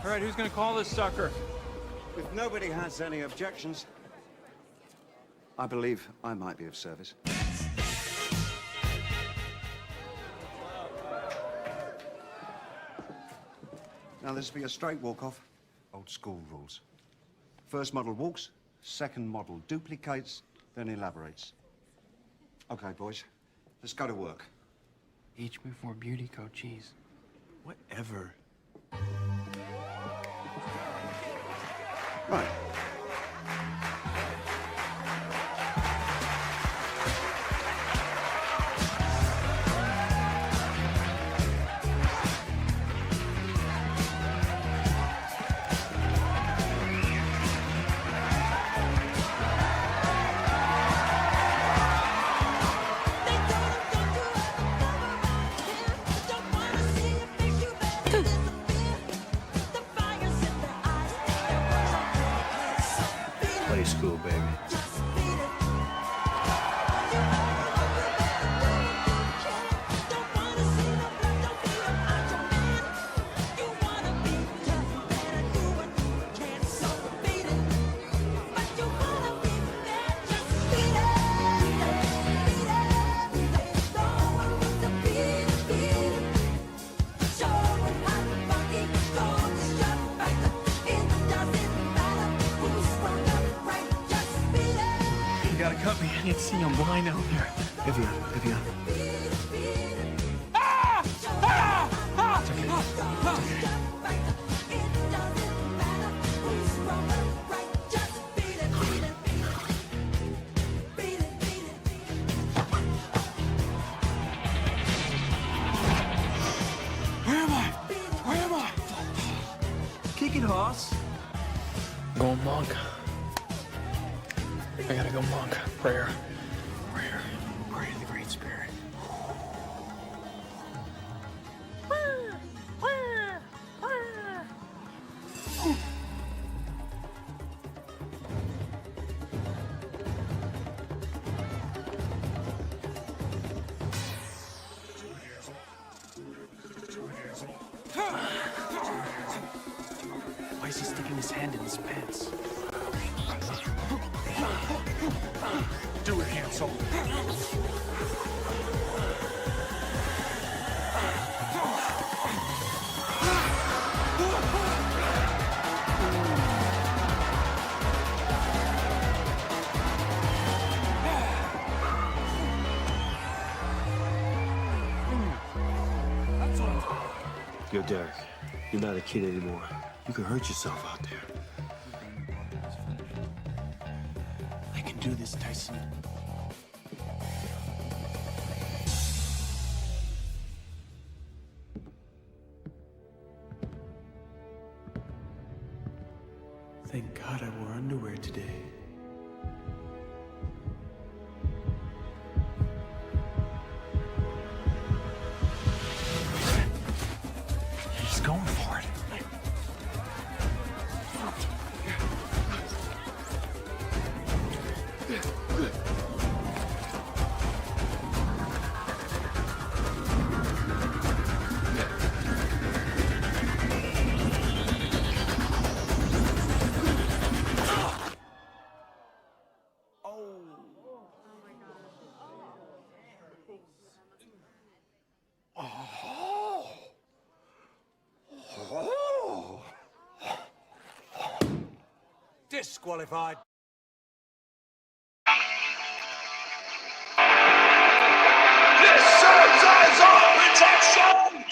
All right, who's gonna call this sucker? If nobody has any objections, I believe I might be of service. Now, this will be a straight walk-off. Old school rules. First model walks, second model duplicates, then elaborates. Okay, boys, let's go to work. H before beauty code, cheese. Whatever. Right. Play school, baby. You gotta cut me. I need to see. I'm blind out here. Evian. Where am I? Kick it, Hoss. Going monk. I gotta go monk. Prayer to the Great Spirit. Why is he sticking his hand in his pants? Do it, Hansel. Yo, Derek, you're not a kid anymore. You can hurt yourself out there. I can do this, Tyson. Thank God I wore underwear today. He's going for it. Disqualified. This serves as our protection!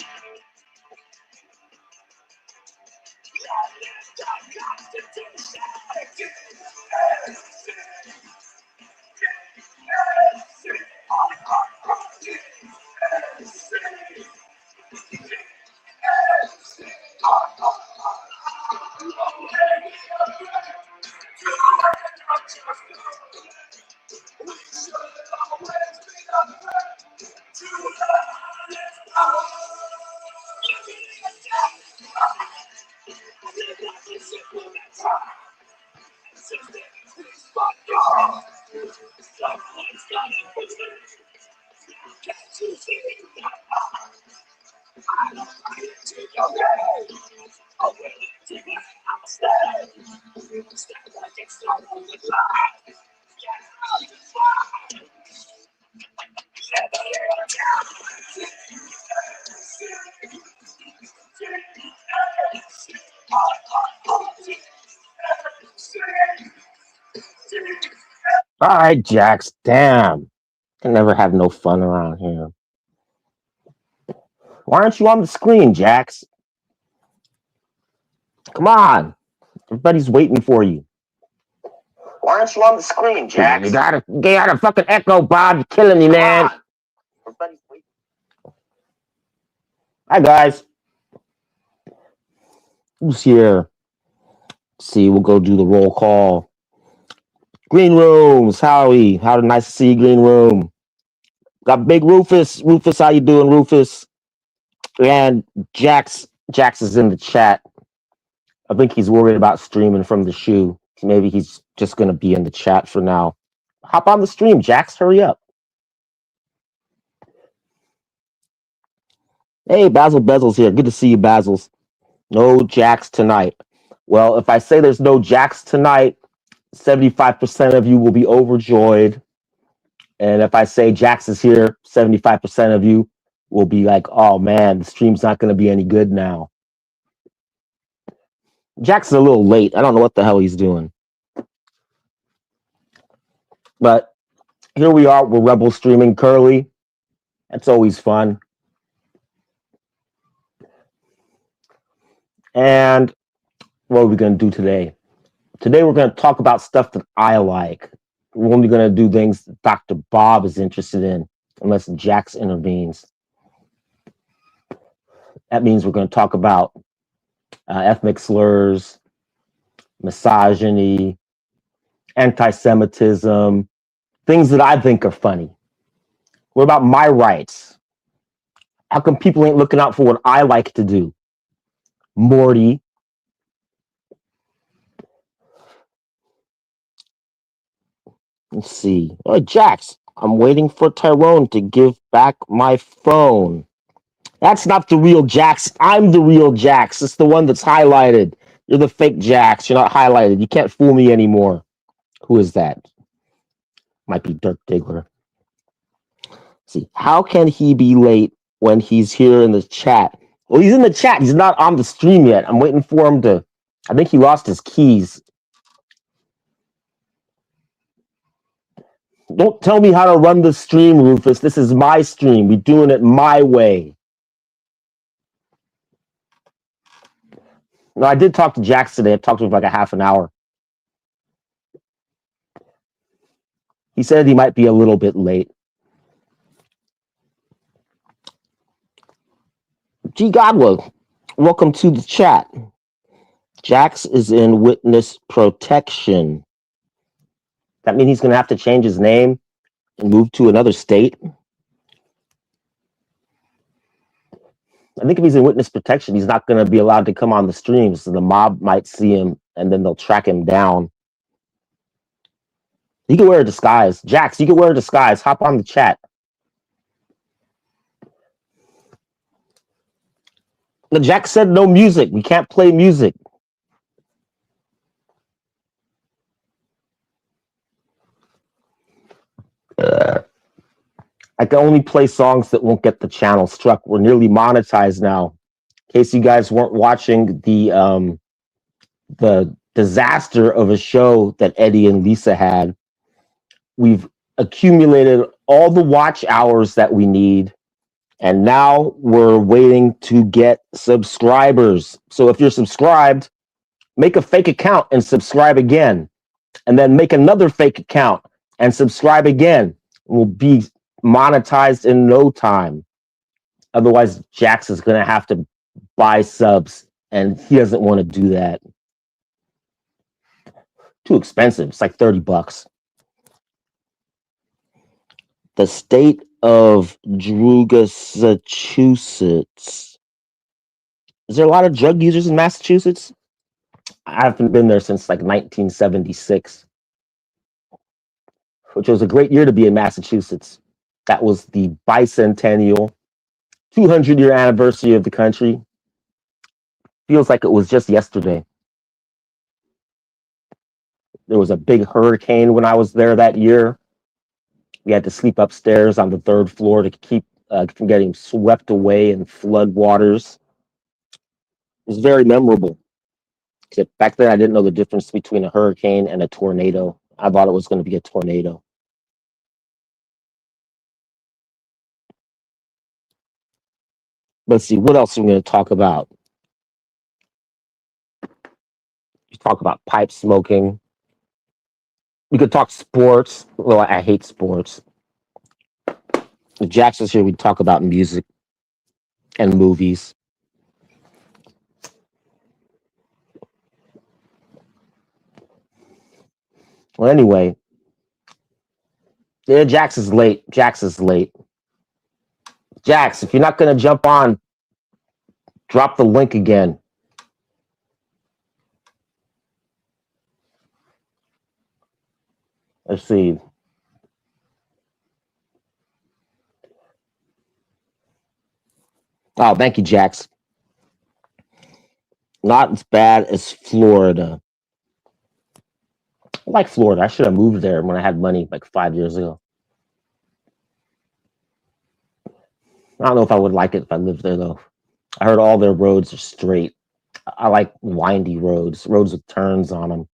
All right, Jax. Damn. Can never have no fun around here. Why aren't you on the screen, Jax? Come on. Everybody's waiting for you. Why aren't you on the screen, Jax? You gotta fucking echo, Bob. You're killing me, man. Everybody's waiting. Hi, guys. Who's here? Let's see, we'll go do the roll call. Green Rooms, Howie. How nice to see you, Green Room. Got Big Rufus. Rufus, how you doing, Rufus? And Jax is in the chat. I think he's worried about streaming from the shoe. Maybe he's just gonna be in the chat for now. Hop on the stream, Jax. Hurry up. Hey, Basil Bezel's here. Good to see you, Basils. No Jax tonight. Well, if I say there's no Jax tonight, 75% of you will be overjoyed. And if I say Jax is here, 75% of you will be like, oh man, the stream's not going to be any good now. Jax is a little late. I don't know what the hell he's doing. But here we are. We're Rebel streaming Curly. That's always fun. And what are we going to do today? Today we're going to talk about stuff that I like. We're only going to do things that Dr. Bob is interested in, unless Jax intervenes. That means we're going to talk about ethnic slurs, misogyny, anti-Semitism, things that I think are funny. What about my rights? How come people ain't looking out for what I like to do? Morty. Let's see. Oh, Jax, I'm waiting for Tyrone to give back my phone. That's not the real Jax. I'm the real Jax. It's the one that's highlighted. You're the fake Jax. You're not highlighted. You can't fool me anymore. Who is that? Might be Dirk Diggler. Let's see, how can he be late when he's here in the chat? Well, he's in the chat. He's not on the stream yet. I'm waiting for him to... I think he lost his keys. Don't tell me how to run the stream, Rufus. This is my stream. We're doing it my way. No, I did talk to Jax today. I talked to him for like a half an hour. He said he might be a little bit late. G. Godwell, welcome to the chat. Jax is in witness protection. That means he's going to have to change his name and move to another state. I think if he's in witness protection, he's not going to be allowed to come on the stream, so the mob might see him and then they'll track him down. He can wear a disguise. Jax, you can wear a disguise. Hop on the chat. The Jax said no music. We can't play music. I can only play songs that won't get the channel struck. We're nearly monetized now. In case you guys weren't watching the disaster of a show that Eddie and Lisa had, we've accumulated all the watch hours that we need, and now we're waiting to get subscribers. So if you're subscribed, make a fake account and subscribe again, and then make another fake account and subscribe again. We'll be monetized in no time. Otherwise, Jax is going to have to buy subs, and he doesn't want to do that. Too expensive. It's like $30. The state of Massachusetts. Is there a lot of drug users in Massachusetts? I haven't been there since like 1976, which was a great year to be in Massachusetts. That was the bicentennial, 200-year anniversary of the country. Feels like it was just yesterday. There was a big hurricane when I was there that year. We had to sleep upstairs on the 3rd floor to keep from getting swept away in flood waters. It was very memorable. Except back then, I didn't know the difference between a hurricane and a tornado. I thought it was going to be a tornado. Let's see, what else are we going to talk about? We talk about pipe smoking. We could talk sports. Well, I hate sports. If Jackson's here, we talk about music and movies. Well, anyway, yeah, Jax is late. Jax is late. Jax, if you're not going to jump on, drop the link again. Let's see. Oh, thank you, Jax. Not as bad as Florida. I like Florida. I should have moved there when I had money like 5 years ago. I don't know if I would like it if I lived there, though. I heard all their roads are straight. I like windy roads, roads with turns on them.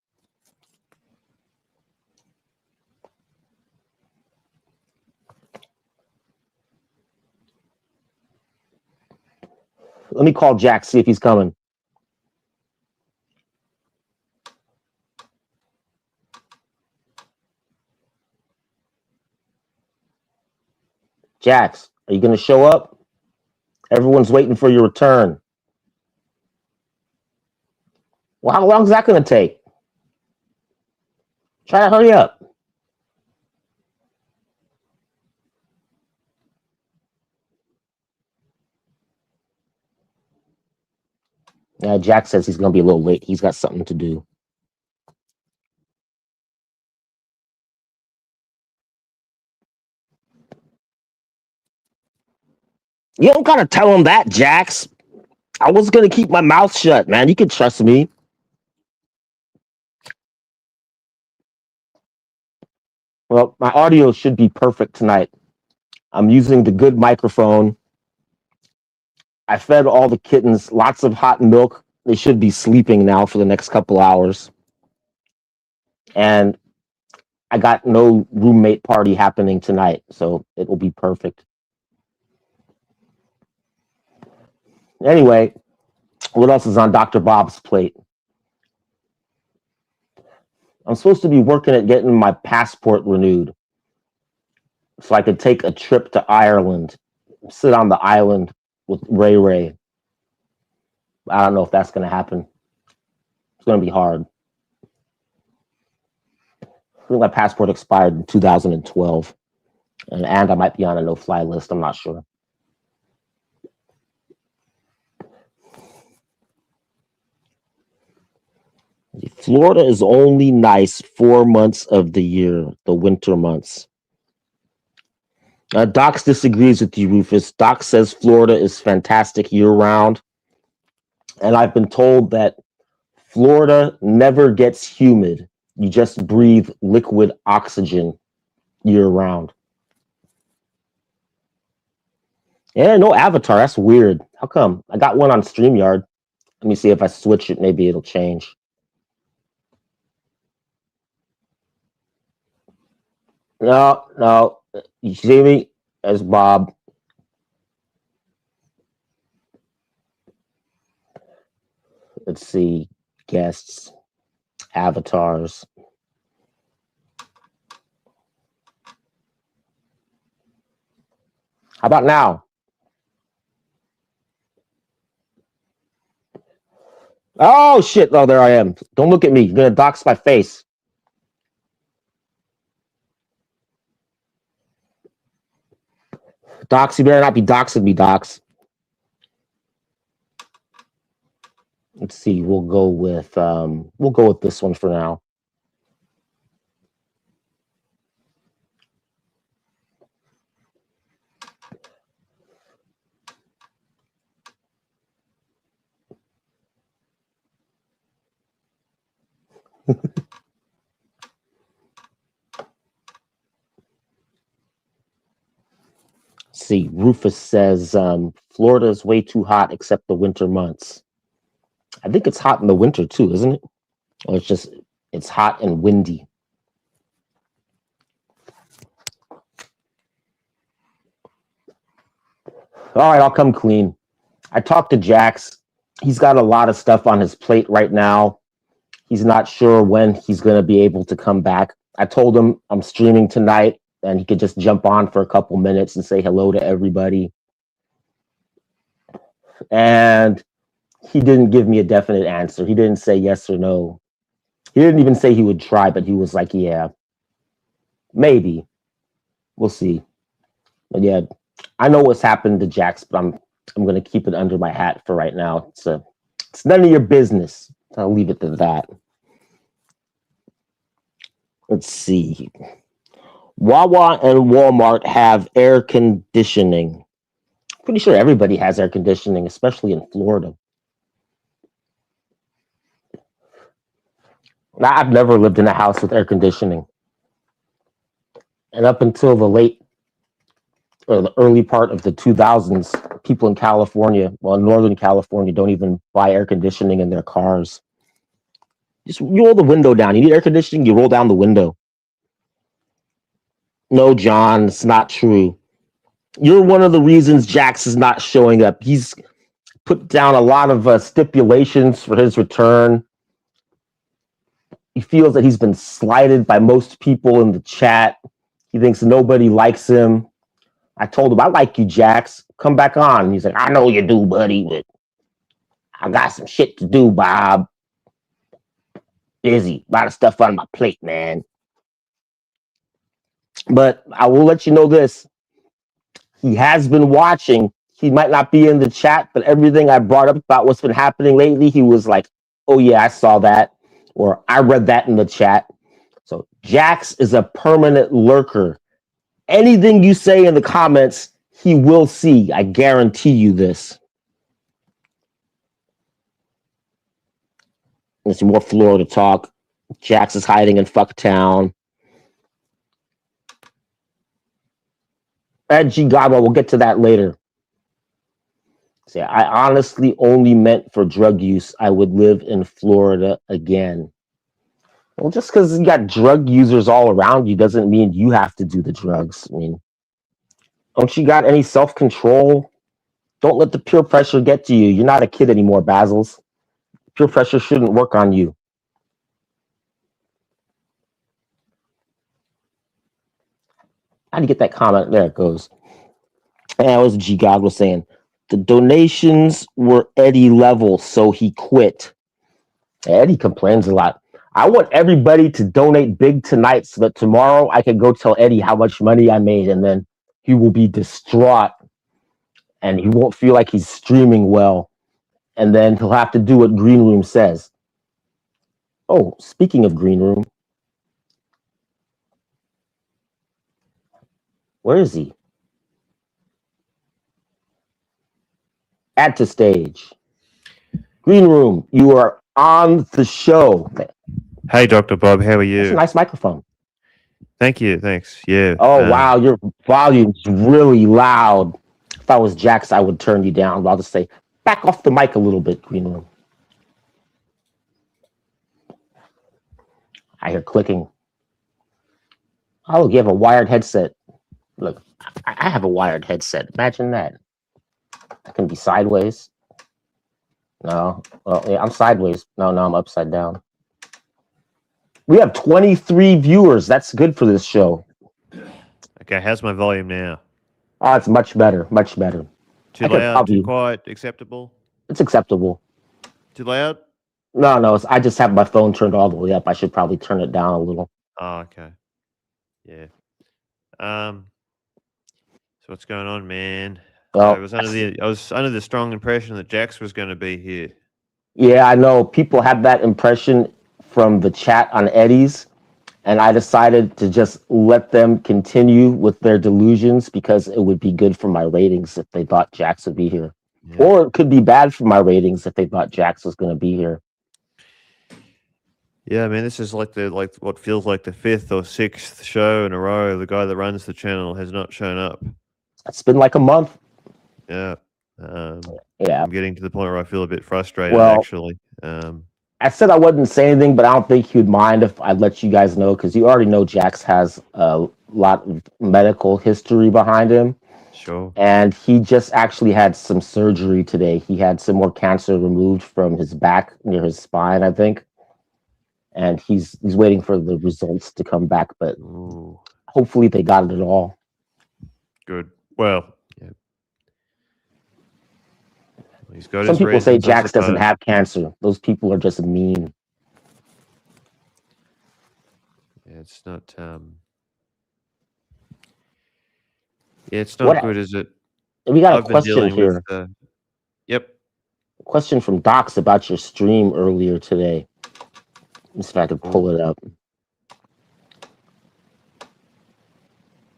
Let me call Jack, see if he's coming. Jax, are you going to show up? Everyone's waiting for your return. Well, how long is that going to take? Try to hurry up. Yeah, Jack says he's going to be a little late. He's got something to do. You don't got to tell him that, Jax. I was going to keep my mouth shut, man. You can trust me. Well, my audio should be perfect tonight. I'm using the good microphone. I fed all the kittens lots of hot milk. They should be sleeping now for the next couple hours. And I got no roommate party happening tonight, so it will be perfect. Anyway, what else is on Dr. Bob's plate? I'm supposed to be working at getting my passport renewed so I could take a trip to Ireland, sit on the island with Ray Ray. I don't know if that's going to happen. It's going to be hard. I think my passport expired in 2012, and I might be on a no-fly list. I'm not sure. Florida is only nice 4 months of the year, the winter months. Docs disagrees with you, Rufus. Doc says Florida is fantastic year-round. And I've been told that Florida never gets humid. You just breathe liquid oxygen year-round. Yeah, no Avatar. That's weird. How come? I got one on StreamYard. Let me see if I switch it. Maybe it'll change. No. You see me as Bob. Let's see. Guests. Avatars. How about now? Oh, shit. Oh, there I am. Don't look at me. You're going to dox my face. Docs, you better not be doxing me, Docs. Let's see. We'll go with this one for now. See, Rufus says Florida is way too hot except the winter months. I think it's hot in the winter too, isn't it? Or it's hot and windy. All right, I'll come clean. I talked to Jax. He's got a lot of stuff on his plate right now. He's not sure when he's going to be able to come back. I told him I'm streaming tonight and he could just jump on for a couple minutes and say hello to everybody. And he didn't give me a definite answer. He didn't say yes or no. He didn't even say he would try, but he was like, yeah, maybe. We'll see. But yeah, I know what's happened to Jax, but I'm going to keep it under my hat for right now. It's none of your business. I'll leave it to that. Let's see. Wawa and Walmart have air conditioning. Pretty sure everybody has air conditioning, especially in Florida. I've never lived in a house with air conditioning. And up until the early part of the 2000s, people in California, Northern California, don't even buy air conditioning in their cars. Just you roll the window down. You need air conditioning, you roll down the window. No, John, it's not true. You're one of the reasons Jax is not showing up. He's put down a lot of stipulations for his return. He feels that he's been slighted by most people in the chat. He thinks nobody likes him. I told him, I like you, Jax. Come back on. He's like, I know you do, buddy, but I got some shit to do, Bob. Busy. A lot of stuff on my plate, man. But I will let you know this. He has been watching. He might not be in the chat, but everything I brought up about what's been happening lately, he was like, oh, yeah, I saw that. Or I read that in the chat. So Jax is a permanent lurker. Anything you say in the comments, he will see. I guarantee you this. There's some more Florida talk. Jax is hiding in Fucktown. G. Godwell, we'll get to that later. See, I honestly only meant for drug use. I would live in Florida again. Well, just because you got drug users all around you doesn't mean you have to do the drugs. I mean, don't you got any self-control? Don't let the peer pressure get to you. You're not a kid anymore, Bazils. Peer pressure shouldn't work on you. How do you get that comment? There it goes. And that was G. God was saying. The donations were Eddie level, so he quit. Eddie complains a lot. I want everybody to donate big tonight so that tomorrow I can go tell Eddie how much money I made, and then he will be distraught and he won't feel like he's streaming well. And then he'll have to do what Green Room says. Oh, speaking of Green Room, where is he? Add to stage. Green Room, you are on the show. Hey, Dr. Bob, how are That's a you? nice microphone. Thank you, thanks. Yeah. Oh, wow, your volume's really loud. If I was Jax, I would turn you down. But I'll just say, back off the mic a little bit, Green Room. I hear clicking. Oh, you have a wired headset. Look, I have a wired headset. Imagine that. I can be sideways. No. Well, yeah, I'm sideways. No, I'm upside down. We have 23 viewers. That's good for this show. Okay, how's my volume now? Oh, it's much better. Much better. Too I could loud, probably- too quiet, acceptable? It's acceptable. Too loud? No, I just have my phone turned all the way up. I should probably turn it down a little. Oh, okay. Yeah. So what's going on, man? Well, I was under the strong impression that Jax was going to be here. yeah, I know. People have that impression from the chat on Eddie's, and I decided to just let them continue with their delusions because it would be good for my ratings if they thought Jax would be here. Yeah. Or it could be bad for my ratings if they thought Jax was going to be here. Yeah, I mean, this is like what feels like the 5th or 6th show in a row. The guy that runs the channel has not shown up. It's been like a month. Yeah. Yeah. I'm getting to the point where I feel a bit frustrated, Well, actually. I said I wouldn't say anything, but I don't think he'd mind if I let you guys know because you already know Jax has a lot of medical history behind him. Sure. and he just actually had some surgery today. He had some more cancer removed from his back near his spine, I think, and he's waiting for the results to come back. But Ooh, hopefully, they got it all. good. Well, yeah. He's got Some his people say reasons, I Jax doesn't suppose. have cancer. Those people are just mean. Yeah, it's not. Yeah, it's not What? good, is it? We got a I've been question dealing here. with. Yep. Question from Docs about your stream earlier today. Let's see if I can pull it up.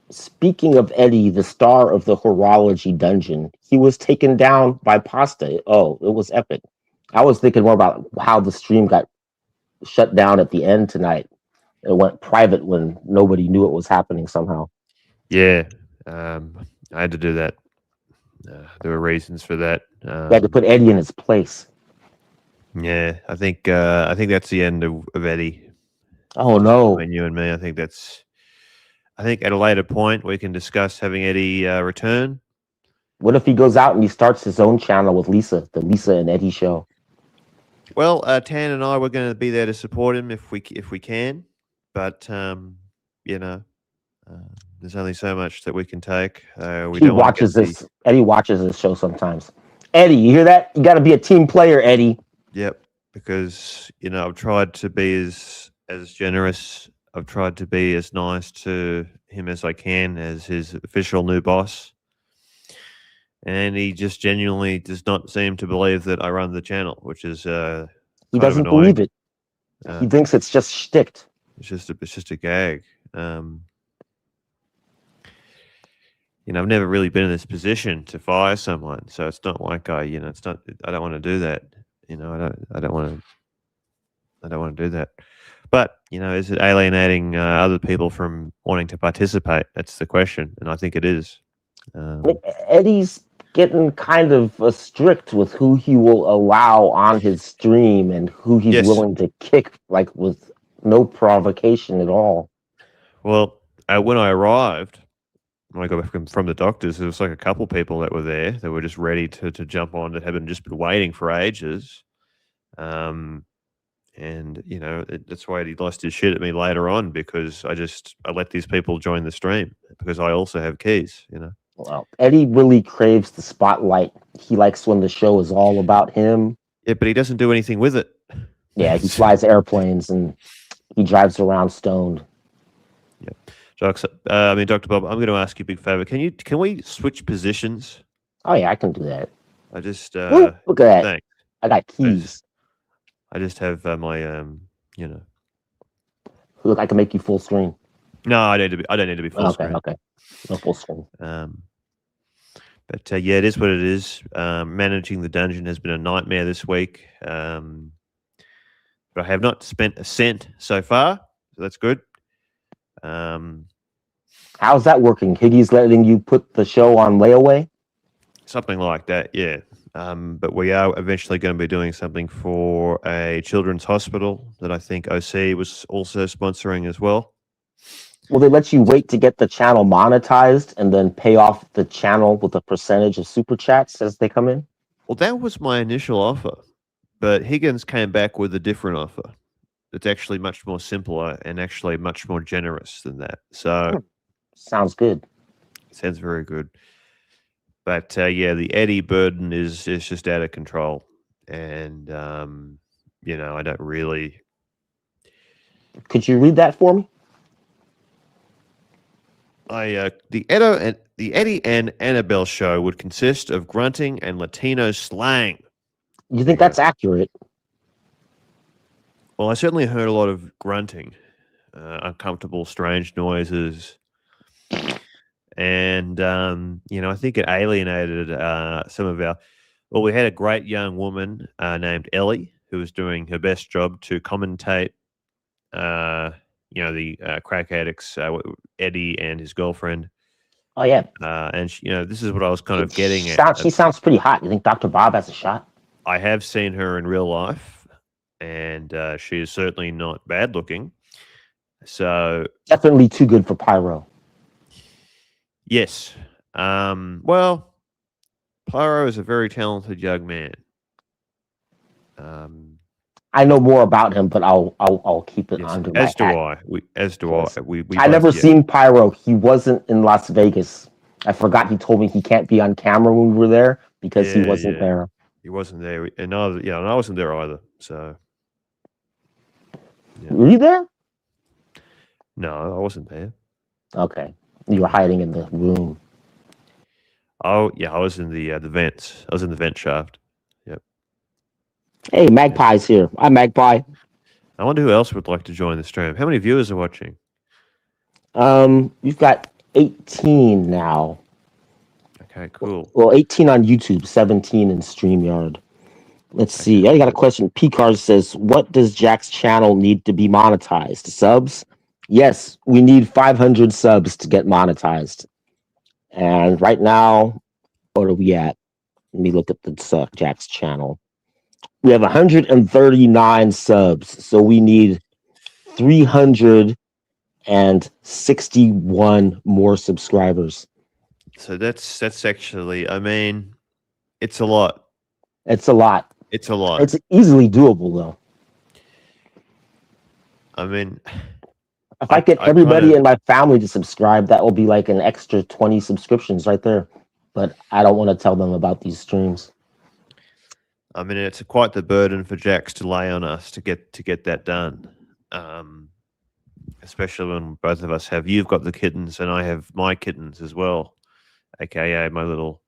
Speaking of Eddie, the star of the horology dungeon, he was taken down by Pasta. Oh, it was epic. I was thinking more about how the stream got shut down at the end tonight. It went private when nobody knew it was happening somehow. Yeah. I had to do that. There were reasons for that. We had to put Eddie in his place. Yeah, I think that's the end of Eddie. Oh no. Between you and me, I think at a later point we can discuss having Eddie return. What if he goes out and he starts his own channel with Lisa, the Lisa and Eddie show? Well, Tan and I were going to be there to support him if we can, but you know, there's only so much that we can take. Eddie watches this show sometimes. Eddie, you hear that? You got to be a team player, Eddie. Yep, because I've tried to be as generous. I've tried to be as nice to him as I can as his official new boss. And he just genuinely does not seem to believe that I run the channel, which is he doesn't believe it. He thinks it's just shticked. It's just a gag. I've never really been in this position to fire someone, so it's not like it's not. I don't want to do that. I don't want to do that. But is it alienating other people from wanting to participate? That's the question, and I think it is. Eddie's getting kind of strict with who he will allow on his stream and who he's willing to kick, like with no provocation at all. Well, when I arrived, when I got back from the doctors, there was like a couple people that were there that were just ready to jump on, that had just been waiting for ages. And that's why he lost his shit at me later on, because I let these people join the stream because I also have keys. Well, Eddie really craves the spotlight. He likes when the show is all about him. Yeah, but he doesn't do anything with it. Yeah, he flies airplanes and he drives around stoned. Yeah, Dr. Bob, I'm going to ask you a big favor. Can we switch positions? Oh yeah, I can do that. I just look at that. Thanks. I got keys. I just have my Look, I can make you full screen. No, I don't need to be full screen. Okay. No full screen. But yeah, it is what it is. Managing the dungeon has been a nightmare this week. But I have not spent a cent so far, so that's good. How's that working? Higgy's letting you put the show on layaway? Something like that, yeah. But we are eventually going to be doing something for a children's hospital that I think OC was also sponsoring as well. Will they let you wait to get the channel monetized and then pay off the channel with a percentage of super chats as they come in? Well, that was my initial offer, but Higgins came back with a different offer. It's actually much more simpler and actually much more generous than that. So sounds good. Sounds very good. But yeah, the Eddie burden is just out of control, and I don't really. Could you read that for me? The Eddie and Annabelle show would consist of grunting and Latino slang. You think that's accurate? Well, I certainly heard a lot of grunting, uncomfortable, strange noises. And, I think it alienated some of our... Well, we had a great young woman named Ellie who was doing her best job to commentate, the crack addicts, Eddie and his girlfriend. Oh, yeah. And, this is what I was kind of getting at. She sounds pretty hot. You think Dr. Bob has a shot? I have seen her in real life, and she is certainly not bad looking. So... Definitely too good for Pyro. Yes. Well, Pyro is a very talented young man. I know more about him, but I'll keep it Yes, under my as do hat. I. As do Yes. I. We I both, never yeah. seen Pyro. He wasn't in Las Vegas. I forgot he told me he can't be on camera when we were there because he Yeah, wasn't yeah. there. He wasn't there, and neither, yeah, and I wasn't there either. So Yeah. Were you there? no, I wasn't there. Okay. You were hiding in the room. Oh, yeah, I was in the vents. I was in the vent shaft. Hey, Magpie's here. I'm Magpie. I wonder who else would like to join the stream. How many viewers are watching? You've got 18 now. Okay, cool. Well, 18 on YouTube, 17 in StreamYard. Let's see. I got a question. P-Card says, what does Jack's channel need to be monetized? Subs? Yes, we need 500 subs to get monetized. And right now, what are we at? Let me look at the Jack's channel. We have 139 subs, so we need 361 more subscribers. So that's actually, I mean, it's a lot. It's a lot. It's a lot. It's easily doable, though. I mean, If I get everybody in my family to subscribe, that will be like an extra 20 subscriptions right there. But I don't want to tell them about these streams. I mean, it's quite the burden for Jax to lay on us to get that done. Especially when both of us have, you've got the kittens and I have my kittens as well, aka my little.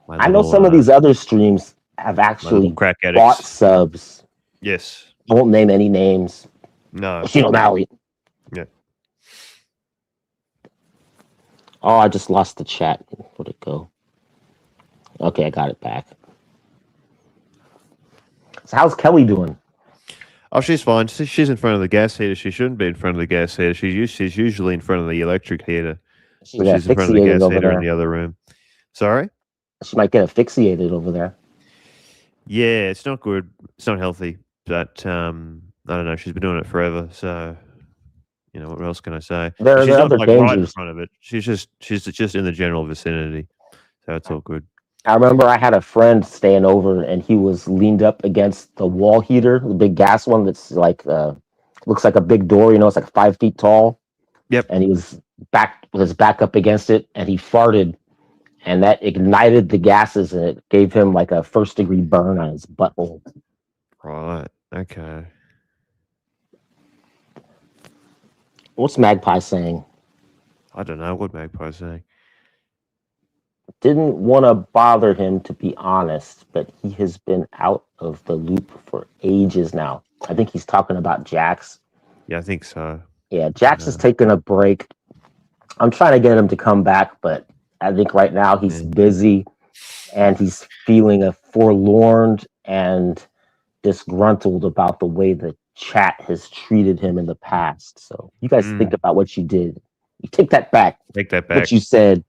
I know some of these other streams have actually crack bought addicts. subs. Yes. I won't name any names. No. Machine O'Malley. Yeah. Oh, I just lost the chat. Where'd it go? Okay, I got it back. So how's Kelly doing? Oh, she's fine. She's in front of the gas heater. She shouldn't be in front of the gas heater. She's usually in front of the electric heater. She's She's in front of the gas over heater in there. the other room. Sorry? She might get asphyxiated over there. Yeah, it's not good. It's not healthy. But I don't know. She's been doing it forever. So, you know, what else can I say? There She's are not other like right in dangers. front of it. She's just in the general vicinity. So it's all good. I remember I had a friend staying over, and he was leaned up against the wall heater, the big gas one that's like looks like a big door. You know, it's like 5 feet tall. Yep. And he was with his back up against it, and he farted, and that ignited the gases, and it gave him like a 1st-degree burn on his butthole. Right. Okay. What's Magpie saying? I don't know what Magpie's saying. Didn't want to bother him, to be honest, but he has been out of the loop for ages now. I think he's talking about Jax. Yeah, I think so. Yeah, Jax is taking a break. I'm trying to get him to come back, but I think right now he's busy and he's feeling forlorn and disgruntled about the way the chat has treated him in the past. So you guys think about what you did. You take that back. Take that back. What you said.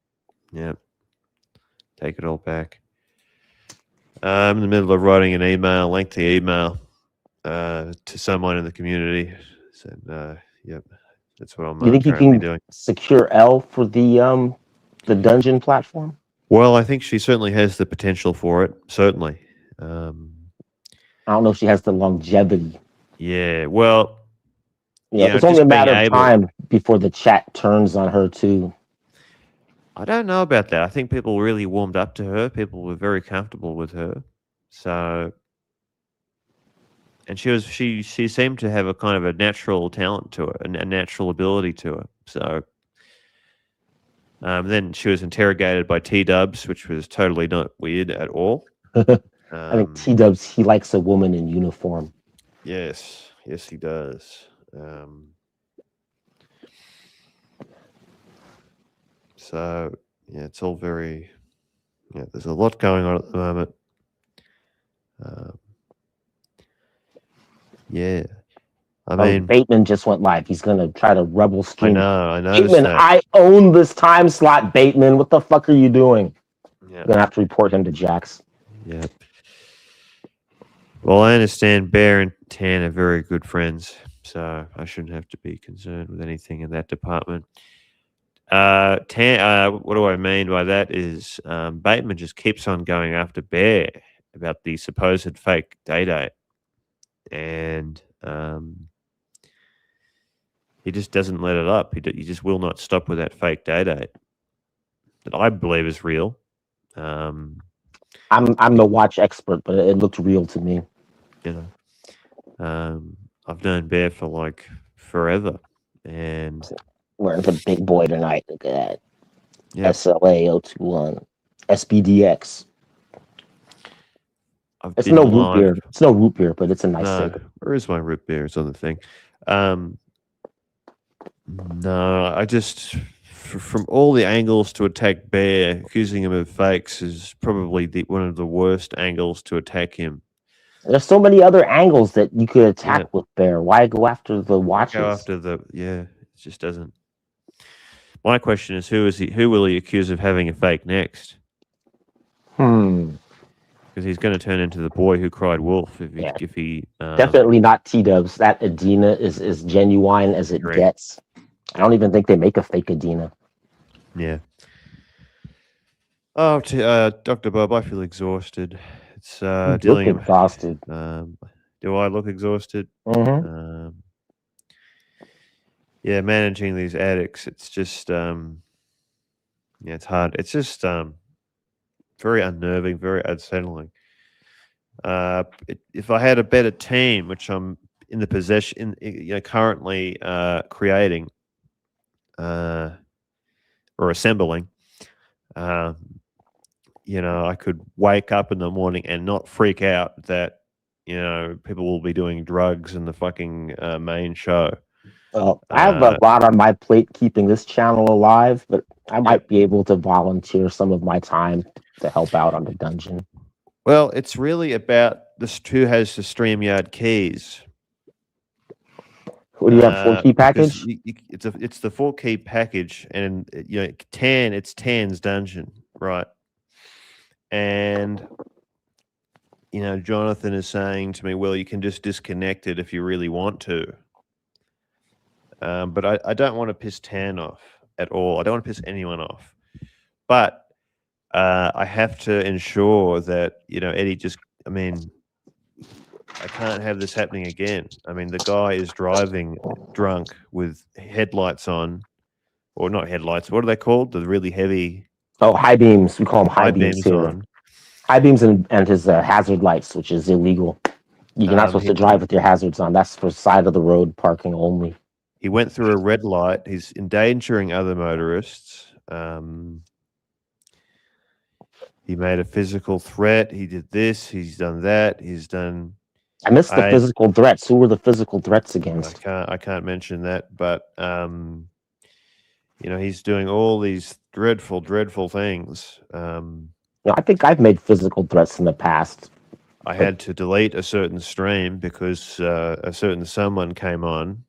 Yep. Take it all back. I'm in the middle of writing an email, lengthy email, to someone in the community. So, yep, that's what I'm You think you currently can doing. secure L for the dungeon platform? Well, I think she certainly has the potential for it. Certainly. I don't know if she has the longevity. Yeah. Well. Yeah, it's only a matter of time before the chat turns on her too. I don't know about that. I think people really warmed up to her. People were very comfortable with her. So, and she seemed to have a kind of a natural talent to it, a natural ability to it. So, then she was interrogated by T-Dubs, which was totally not weird at all. I think T-Dubs, he likes a woman in uniform. Yes, he does. So, yeah, it's all very, there's a lot going on at the moment. Yeah. I mean, Bateman just went live. He's going to try to rebel stream. I know. Bateman, I own this time slot, Bateman. What the fuck are you doing? Yeah. I'm going to have to report him to Jax. Yeah. Well, I understand Bear and Tan are very good friends, so I shouldn't have to be concerned with anything in that department. What do I mean by that is Bateman just keeps on going after Bear about the supposed fake date, and he just doesn't let it up. He just will not stop with that fake date that I believe is real. I'm the watch expert, but it looked real to me. You know, I've known Bear for like forever, and Wearing the big boy tonight. Look at that. yeah, SLA 021 SBDX. I've It's been no root alive. beer. It's no root beer, but it's a nice No, cigarette. where is my root beer? It's on the thing. No, I just from all the angles to attack Bear, accusing him of fakes is probably one of the worst angles to attack him. There's so many other angles that you could attack Yeah. with Bear. Why go after the watches? Go after it just doesn't. My question is, who will he accuse of having a fake next? Because he's going to turn into the boy who cried wolf if he Definitely not T-Dubs. That Adina is genuine as it Correct. gets. I don't even think they make a fake Adina. Yeah. Oh, Dr. Bob, I feel exhausted. It's You look dealing. exhausted. Do I look exhausted? Mm-hmm. Yeah, managing these addicts, it's just it's hard. It's just very unnerving, very unsettling. If I had a better team, which I'm in the possession, currently creating or assembling, I could wake up in the morning and not freak out that people will be doing drugs in the fucking main show. Well, I have a lot on my plate keeping this channel alive, but I might be able to volunteer some of my time to help out on the dungeon. Well, it's really about who has the StreamYard keys. What do you have? 4-key package? It's the 4-key package, and it's Tan's dungeon, right? And Jonathan is saying to me, "Well, you can just disconnect it if you really want to." But I don't want to piss Tan off at all. I don't want to piss anyone off. But I have to ensure that Eddie I can't have this happening again. I mean, the guy is driving drunk with headlights on, or not headlights. What are they called? The really heavy. Oh, high beams. We call them high beams here. On. High beams and his hazard lights, which is illegal. You're not supposed to drive with your hazards on. That's for side of the road parking only. He went through a red light. He's endangering other motorists. He made a physical threat. He did this. He's done that. He's done. I missed the physical threats. Who were the physical threats against? I can't mention that, but he's doing all these dreadful, dreadful things. I think I've made physical threats in the past. I had to delete a certain stream because a certain someone came on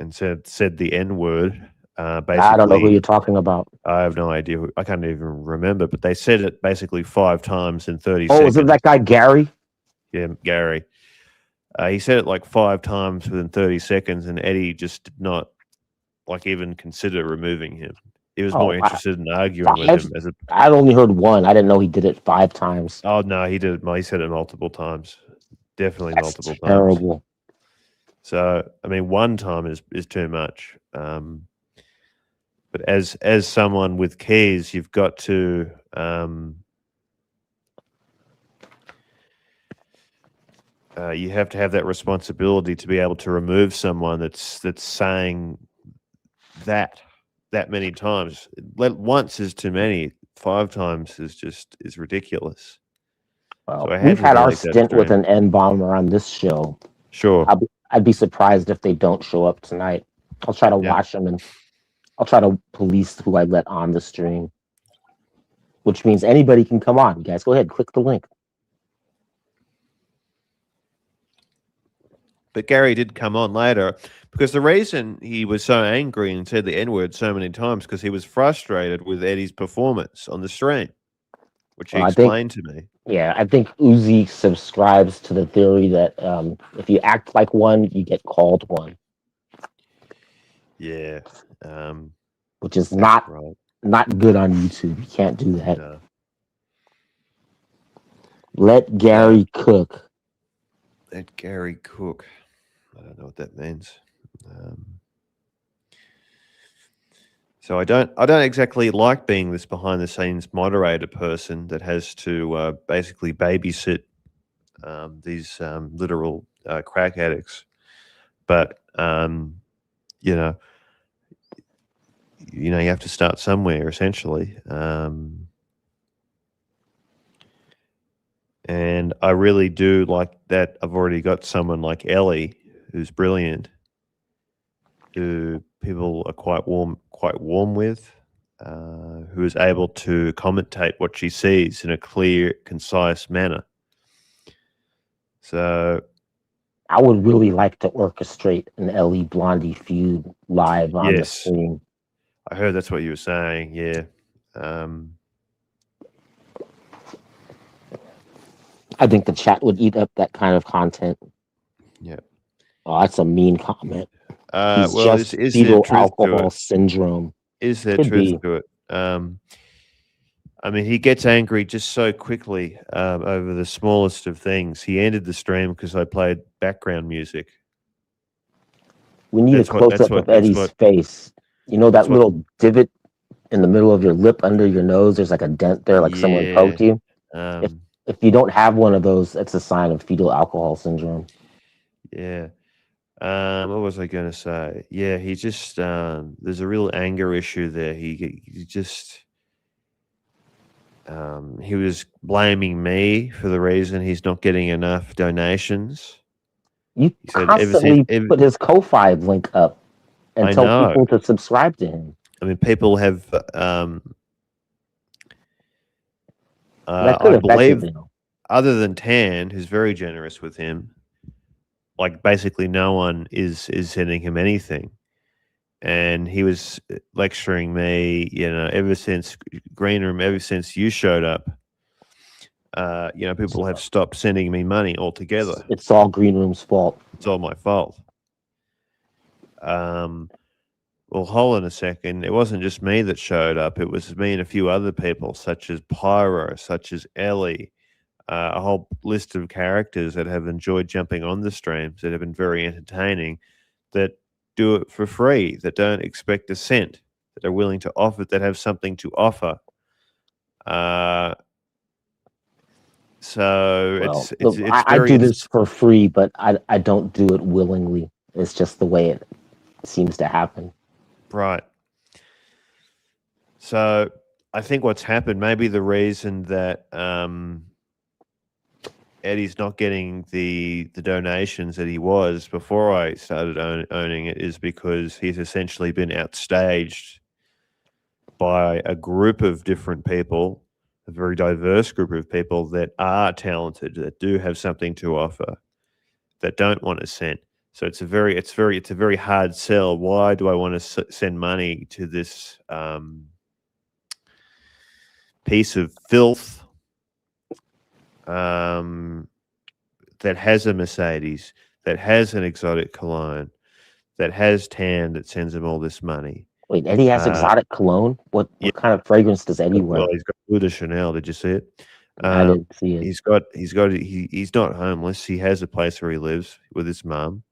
and said the N-word. Basically, I don't know who you're talking about. I have no idea. I can't even remember, but they said it basically 5 times in 30 seconds. Oh, is it that guy Gary? Yeah, Gary. He said it like 5 times within 30 seconds, and Eddie just did not even consider removing him. He was more interested in arguing with him. I'd only heard one. I didn't know he did it 5 times. Oh no, he did. He said it multiple times. Definitely multiple times. Terrible. So I mean, 1 time is too much. But as someone with keys, you've got to you have to have that responsibility to be able to remove someone that's saying that many times. Once is too many. 5 times is ridiculous. Well, so we've had our stint with an N-bomber on this show. Sure. I'd be surprised if they don't show up tonight. I'll try to watch them, and I'll try to police who I let on the stream. Which means anybody can come on. You guys, go ahead, click the link. But Gary did come on later because the reason he was so angry and said the N-word so many times because he was frustrated with Eddie's performance on the stream, which he explained to me. Yeah, I think Uzi subscribes to the theory that if you act like one, you get called one. Yeah. which is not Right. good on YouTube. You can't do that. No. Let Gary cook. Let Gary cook. I don't know what that means. So I don't exactly like being this behind the scenes moderator person that has to basically babysit these literal crack addicts. But you know, you have to start somewhere essentially. And I really do like that. I've already got someone like Ellie, who's brilliant, who people are quite warm with, who is able to commentate what she sees in a clear, concise manner. So I would really like to orchestrate an Ellie Blondie feud live on the yes, stream. I heard that's what you were saying. Yeah. I think the chat would eat up that kind of content. Yeah. Oh, that's a mean comment. He's Well, just is there fetal truth to alcohol it? syndrome. Is there Could truth be. to it? I mean, he gets angry just so quickly over the smallest of things. He ended the stream because I played background music. We need That's a what- close that's up what- of that's Eddie's what- face. You know that that's what- little divot in the middle of your lip under your nose? There's like a dent there, like someone Yeah. poked you. Um, If you don't have one of those, it's a sign of fetal alcohol syndrome. yeah. What was I going to say? Yeah, he just there's a real anger issue there. He just he was blaming me for the reason he's not getting enough donations. You He said ever constantly since put his Ko-Fi link up and I tell know. people to subscribe to him. I mean, people have That I could affect believe, it, though. other than Tan, who's very generous with him, like basically no one is sending him anything. And he was lecturing me, ever since Green Room, ever since you showed up, people have stopped sending me money altogether. It's all Green Room's fault. It's all my fault. Well, hold on a second. It wasn't just me that showed up. It was me and a few other people, such as Pyro, such as Ellie, a whole list of characters that have enjoyed jumping on the streams, that have been very entertaining, that do it for free, that don't expect a cent, that are willing to offer, that have something to offer. So Well, it's look, very I do this for free, but I don't do it willingly. It's just the way it seems to happen. right. So I think what's happened, maybe the reason that Eddie's not getting the donations that he was before I started owning it, is because he's essentially been outstaged by a group of different people, a very diverse group of people that are talented, that do have something to offer, that don't want to send. So it's a very hard sell. Why do I want to send money to this piece of filth that has a Mercedes, that has an exotic cologne, that has Tan, that sends him all this money? Wait, Eddie has exotic cologne? What kind of fragrance does Eddie wear? Well, he's got Eau de Chanel. Did you see it? I didn't see it. He's not homeless. He has a place where he lives with his mum.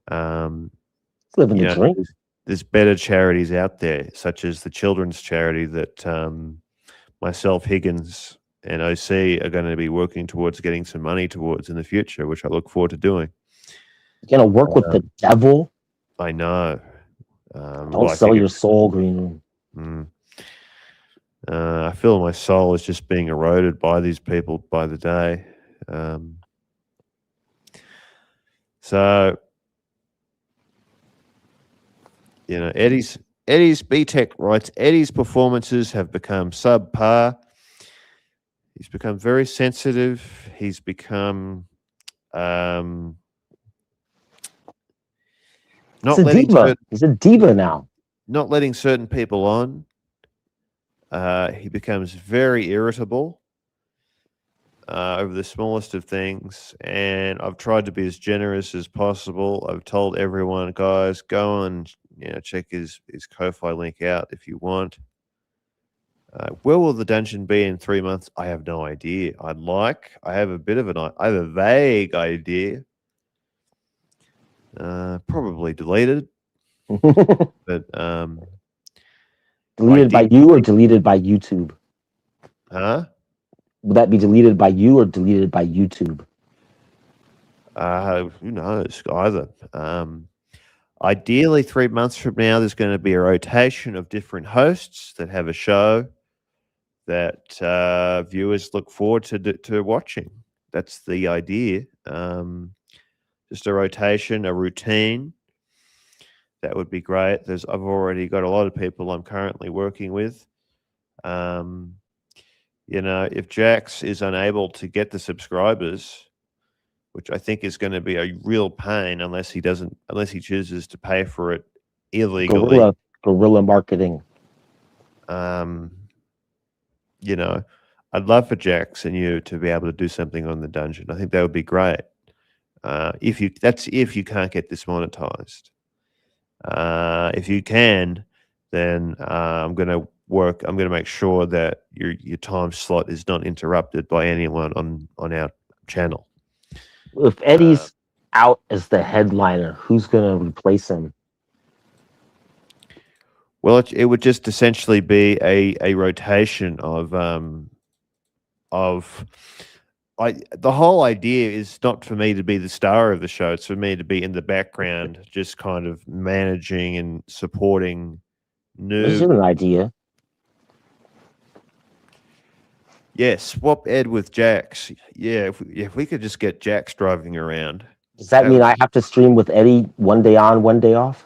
He's living the dream. There's better charities out there, such as the children's charity that myself, Higgins, and OC are going to be working towards getting some money towards in the future, which I look forward to doing. You're gonna work with the devil? I know. Don't sell your soul, Green Room. I feel my soul is just being eroded by these people by the day. So, Eddie's BTech writes, Eddie's performances have become subpar. He's become very sensitive. He's become He's a diva. He's a diva now. Not letting certain people on. He becomes very irritable over the smallest of things, and I've tried to be as generous as possible. I've told everyone, guys, go and check his Ko-Fi link out if you want. Where will the dungeon be in 3 months? I have no idea. I have a bit of I have a vague idea. Probably deleted, but Deleted by you or deleted by YouTube? huh? Would that be deleted by you or deleted by YouTube? Who knows? Either. Ideally, 3 months from now, there's going to be a rotation of different hosts that have a show that viewers look forward to watching. That's the idea. Just a rotation, a routine. That would be great. I've already got a lot of people I'm currently working with. If Jax is unable to get the subscribers, which I think is going to be a real pain unless he chooses to pay for it illegally. Guerrilla marketing. I'd love for Jax and you to be able to do something on the dungeon. I think that would be great. If you can't get this monetized. If you can, then I'm going to make sure that your time slot is not interrupted by anyone on our channel. If Eddie's out as the headliner, who's going to replace him? Well, it would just essentially be a rotation of the whole idea is not for me to be the star of the show. It's for me to be in the background, just kind of managing and supporting This is an idea. Yeah, swap Ed with Jax. Yeah, if we could just get Jax driving around. Does that mean I have to stream with Eddie one day on, one day off?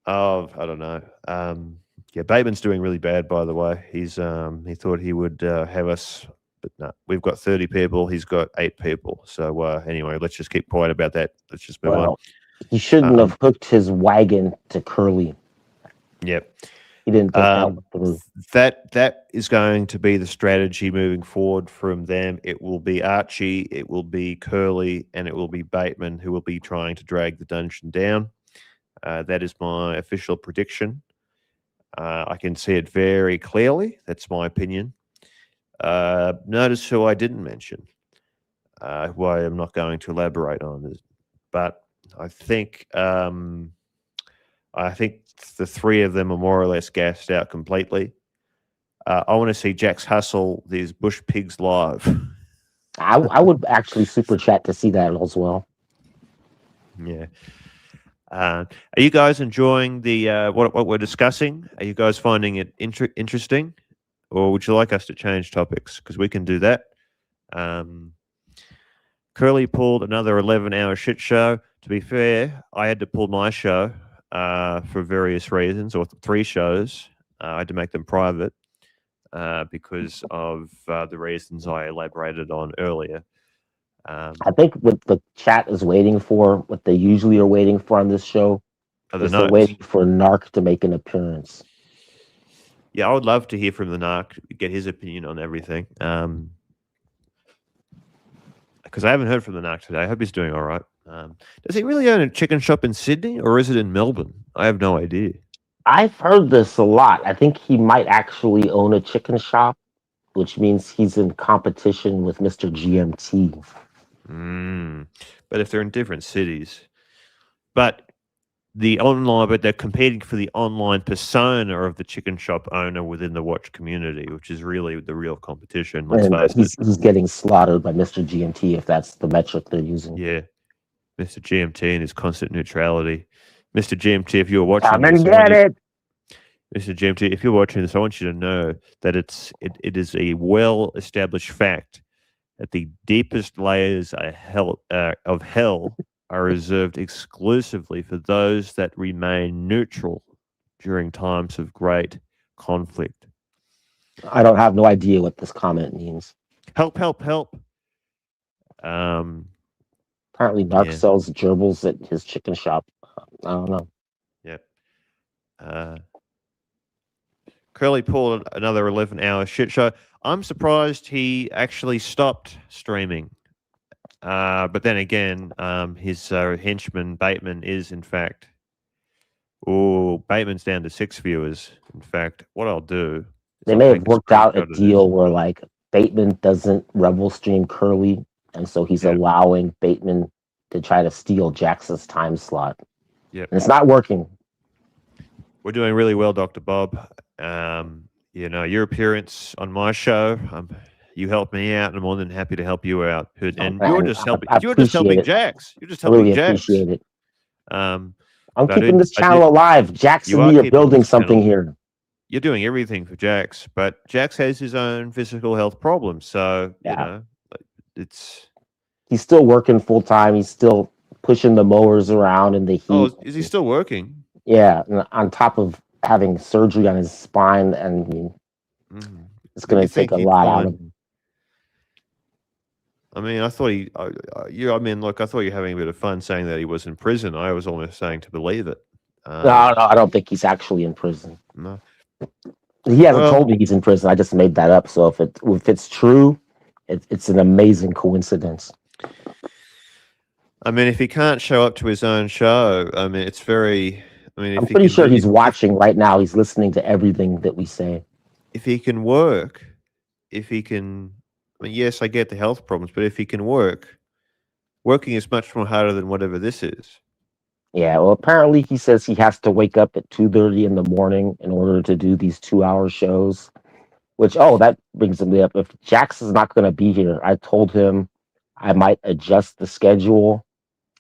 Oh, I don't know. Yeah, Bateman's doing really bad, by the way. He thought he would have us, but no, we've got 30 people. He's got 8 people. So anyway, let's just keep quiet about that. Let's just move on. He shouldn't have hooked his wagon to Curly. Yep. He didn't think that through. That is going to be the strategy moving forward from them. It will be Archie, it will be Curly, and it will be Bateman who will be trying to drag the dungeon down. That is my official prediction. I can see it very clearly. That's my opinion. Notice who I didn't mention, who I am not going to elaborate on. But I think the 3 of them are more or less gassed out completely. I want to see Jax hustle these bush pigs live. I would actually super chat to see that as well. Yeah. Are you guys enjoying the what we're discussing? Are you guys finding it interesting, or would you like us to change topics? Because we can do that. Curly pulled another 11-hour shit show. To be fair, I had to pull my show for various reasons, or 3 shows. I had to make them private because of the reasons I elaborated on earlier. I think what the chat is waiting for, what they usually are waiting for on this show, is they're waiting for Narc to make an appearance. Yeah, I would love to hear from the Narc, get his opinion on everything. Because I haven't heard from the Narc today. I hope he's doing all right. Does he really own a chicken shop in Sydney, or is it in Melbourne? I have no idea. I've heard this a lot. I think he might actually own a chicken shop, which means he's in competition with Mr. GMT. But if they're in different cities, but they're competing for the online persona of the chicken shop owner within the watch community, which is really the real competition. Let's face it. He's getting slaughtered by Mr. GMT if that's the metric they're using. Yeah, Mr. GMT and his constant neutrality. Mr. GMT, if you're watching, Mr. GMT, if you're watching this, I want you to know that it is a well-established fact that the deepest layers of hell are reserved exclusively for those that remain neutral during times of great conflict. I don't have no idea what this comment means. Help, help, help. Apparently, Narc sells gerbils at his chicken shop. I don't know. Yep. Curly pulled another 11-hour shit show. I'm surprised he actually stopped streaming. But then again, his henchman Bateman is in fact. Oh, Bateman's down to 6 viewers. In fact, what I'll do is They I'll may have take worked out a screenshot of deal this. where like Bateman doesn't rebel stream Curly, and so he's Yeah. allowing Bateman to try to steal Jax's time slot. Yep. And it's not working. We're doing really well, Dr. Bob. Your appearance on my show, you helped me out, and I'm more than happy to help you out. And man, you're just helping. I You're just helping appreciate it. Jax. You're just I helping really Jax. appreciate it. Um, I'm but I keeping did- this I channel did- alive. Jax You and are me are keeping building this channel- something here. You're doing everything for Jax, but Jax has his own physical health problems. So Yeah. it's. He's still working full time. He's still pushing the mowers around in the heat. Oh, is he still working? Yeah, and on top of having surgery on his spine, and Mhm. it's But going you to take think a he'd lot out find- of him. I mean, I thought I thought you were having a bit of fun saying that he was in prison. I was almost saying to believe it. No, I don't think he's actually in prison. No. He hasn't Well- told me he's in prison. I just made that up. So if it's true, it's an amazing coincidence. I mean, if he can't show up to his own show, I mean, it's very. I mean, I'm if he pretty can sure do- he's watching right now. He's listening to everything that we say. If he can work, if he can. I mean, yes, I get the health problems, but if he can work, working is much more harder than whatever this is. Yeah, well, apparently he says he has to wake up at 2:30 in the morning in order to do these 2-hour shows. Which, that brings me up. If Jax is not going to be here, I told him I might adjust the schedule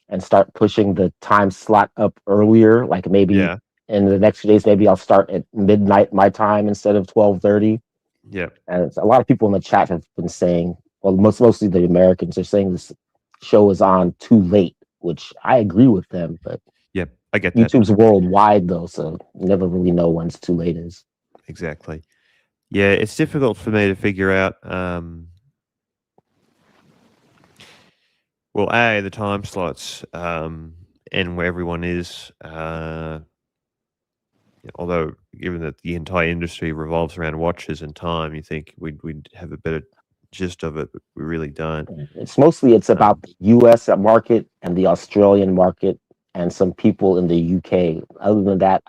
and start pushing the time slot up earlier. Like maybe Yeah. in the next few days, maybe I'll start at midnight my time instead of 12:30. Yeah. And a lot of people in the chat have been saying, well, mostly the Americans are saying this show is on too late, which I agree with them. But Yeah. I get that. YouTube's worldwide though, so you never really know when it's too late is. Exactly. Yeah, it's difficult for me to figure out. Well, the time slots and where everyone is. Although, given that the entire industry revolves around watches and time, you think we'd have a better gist of it, but we really don't. It's about the US market and the Australian market and some people in the UK. Other than that,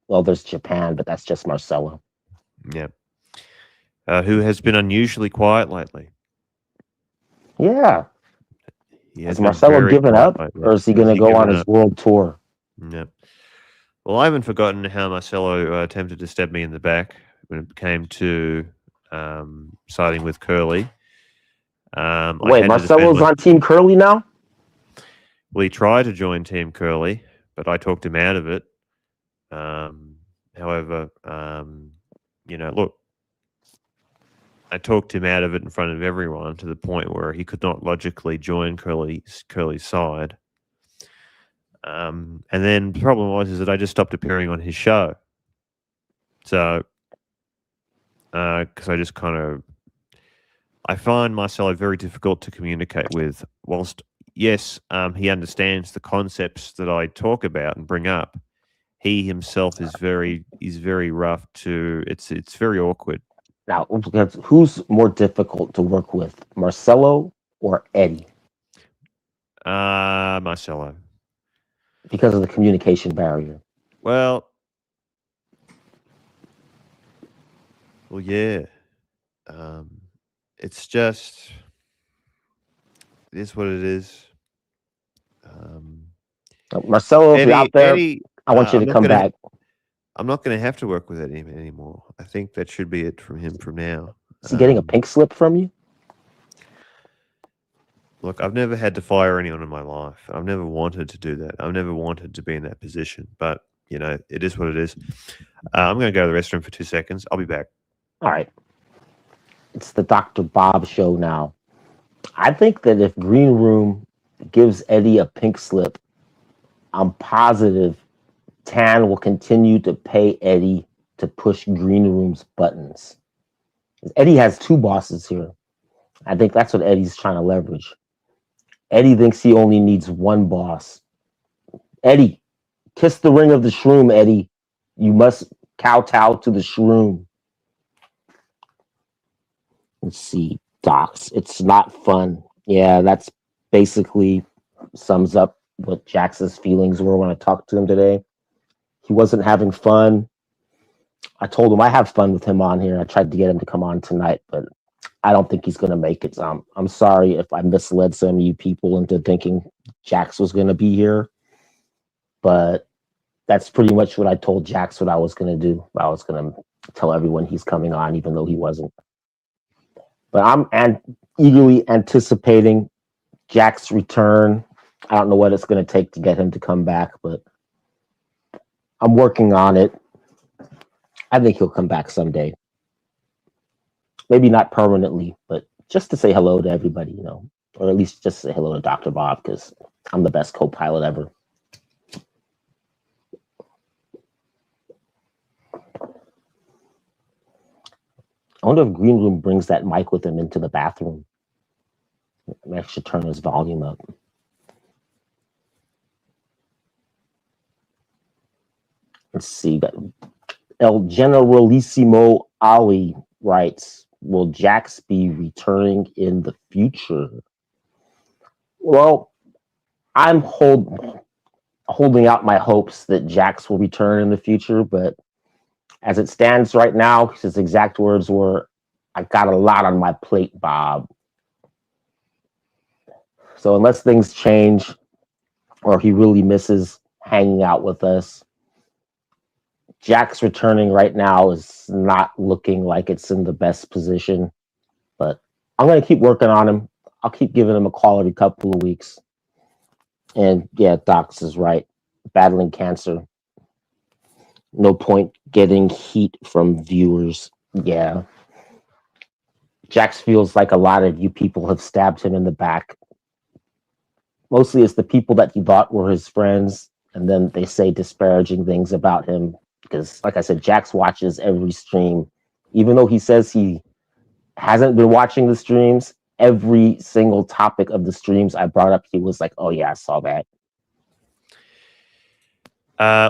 there's Japan, but that's just Marcelo. Yeah. Who has been unusually quiet lately? Yeah. He Has been Marcelo very given quiet up, lately. or is he going to Has go on given his up? world tour? Yeah. Well, I haven't forgotten how Marcelo attempted to stab me in the back when it came to siding with Curly. I Wait, had to Marcelo's defend my- on Team Curly now? Well, he tried to join Team Curly, but I talked him out of it. However, look, I talked him out of it in front of everyone to the point where he could not logically join Curly's side. And then the problem was that I just stopped appearing on his show. So, because I just I find Marcelo very difficult to communicate with. Whilst, yes, he understands the concepts that I talk about and bring up, he himself is very rough to. It's very awkward. Now, who's more difficult to work with, Marcelo or Eddie? Marcelo. Because of the communication barrier. Well, yeah. It's just, it is what it is. Marcelo, if you're out there, Eddie, I want you I'm to not come gonna- back. I'm not going to have to work with Eddie anymore. I think that should be it from him from now. Is he getting a pink slip from you? Look, I've never had to fire anyone in my life. I've never wanted to do that. I've never wanted to be in that position. But, it is what it is. I'm going to go to the restroom for 2 seconds. I'll be back. All right. It's the Dr. Bob show now. I think that if Green Room gives Eddie a pink slip, I'm positive Tan will continue to pay Eddie to push Green Room's buttons. Eddie has 2 bosses here. I think that's what Eddie's trying to leverage. Eddie thinks he only needs 1 boss. Eddie, kiss the ring of the shroom, Eddie. You must kowtow to the shroom. Let's see. Docs. It's not fun. Yeah, that's basically sums up what Jax's feelings were when I talked to him today. He wasn't having fun. I told him I have fun with him on here. I tried to get him to come on tonight, but I don't think he's going to make it. So I'm sorry if I misled some of you people into thinking Jax was going to be here, but that's pretty much what I told Jax what I was going to do. I was going to tell everyone he's coming on, even though he wasn't. But I'm eagerly anticipating Jax's return. I don't know what it's going to take to get him to come back, but I'm working on it. I think he'll come back someday. Maybe not permanently, but just to say hello to everybody, you know, or at least just say hello to Dr. Bob, because I'm the best co-pilot ever. I wonder if Green Room brings that mic with him into the bathroom. I should turn his volume up. Let's see. El Generalissimo Ali writes, will Jax be returning in the future? Well, I'm holding out my hopes that Jax will return in the future, but as it stands right now, his exact words were, I got a lot on my plate, Bob. So unless things change or he really misses hanging out with us, Jax returning right now is not looking like it's in the best position, but I'm going to keep working on him. I'll keep giving him a call every couple of weeks. And yeah, Docs is right. Battling cancer. No point getting heat from viewers. Yeah. Jax feels like a lot of you people have stabbed him in the back. Mostly it's the people that he thought were his friends, and then they say disparaging things about him. Because, like I said, Jax watches every stream. Even though he says he hasn't been watching the streams, every single topic of the streams I brought up, he was like, oh yeah, I saw that.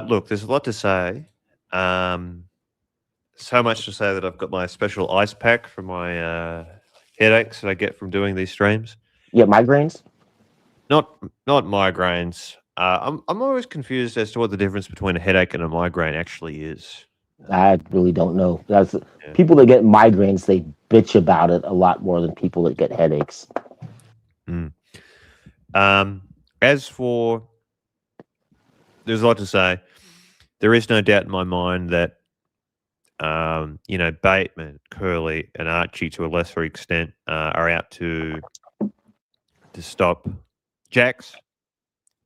Look, there's a lot to say. So much to say that I've got my special ice pack for my headaches that I get from doing these streams. Yeah, migraines? Not migraines. I'm always confused as to what the difference between a headache and a migraine actually is. I really don't know. People that get migraines, they bitch about it a lot more than people that get headaches. As for, there's a lot to say. There is no doubt in my mind that, Bateman, Curly, and Archie, to a lesser extent, are out to stop Jax,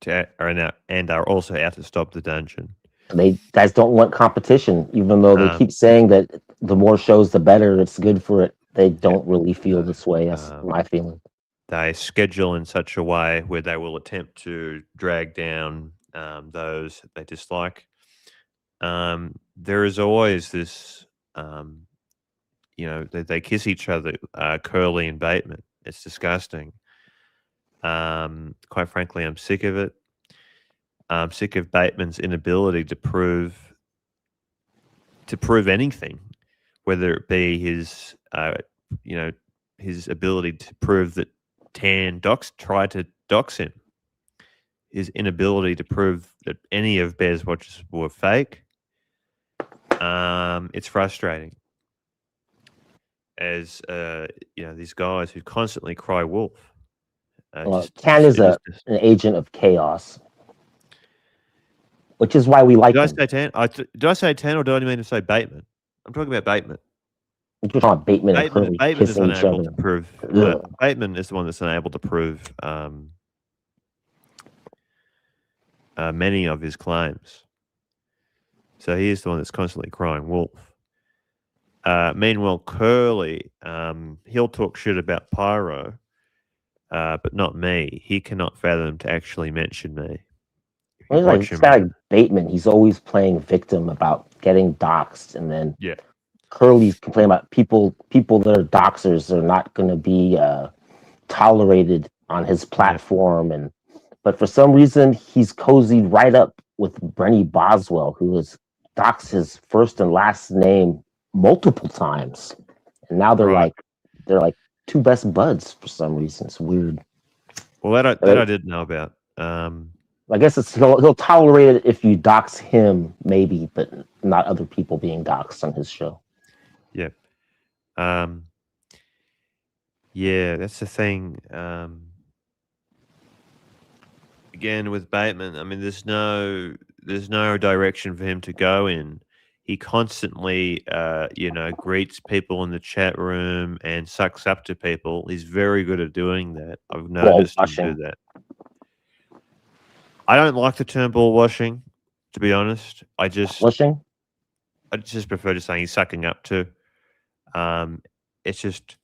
and are also out to stop the dungeon. They guys don't want competition, even though they keep saying that the more shows, the better. It's good for it. They don't really feel this way. That's my feeling. They schedule in such a way where they will attempt to drag down those that they dislike. There is always this, they kiss each other, Curly and Bateman. It's disgusting. Quite frankly, I'm sick of it. I'm sick of Bateman's inability to prove anything, whether it be his ability to prove that Tan tried to dox him, his inability to prove that any of Bear's watches were fake. It's frustrating. As these guys who constantly cry wolf. Tan is an agent of chaos, which is why we like him. Did I say Tan? Did I say Tan, or did I mean to say Bateman? I'm talking about Bateman. You're talking about Bateman and Curly kissing each other. Bateman is the one that's unable to prove many of his claims. So he is the one that's constantly crying wolf. Meanwhile, Curly, he'll talk shit about Pyro, but not me. He cannot fathom to actually mention me. It's like Bateman. He's always playing victim about getting doxxed, and then Curly's complaining about people that are doxers are not going to be tolerated on his platform, but for some reason he's cozied right up with Brenny Boswell, who has doxed his first and last name multiple times, and now they're like two best buds for some reason. It's weird. Well, that I didn't know about. I guess he'll tolerate it if you dox him, maybe, but not other people being doxxed on his show. Yeah. Yeah, that's the thing. Again, with Bateman, I mean, there's no direction for him to go in. He constantly, greets people in the chat room and sucks up to people. He's very good at doing that. I've noticed him washing. do that. I don't like the term ball washing, to be honest. I just prefer just saying he's sucking up to. It's just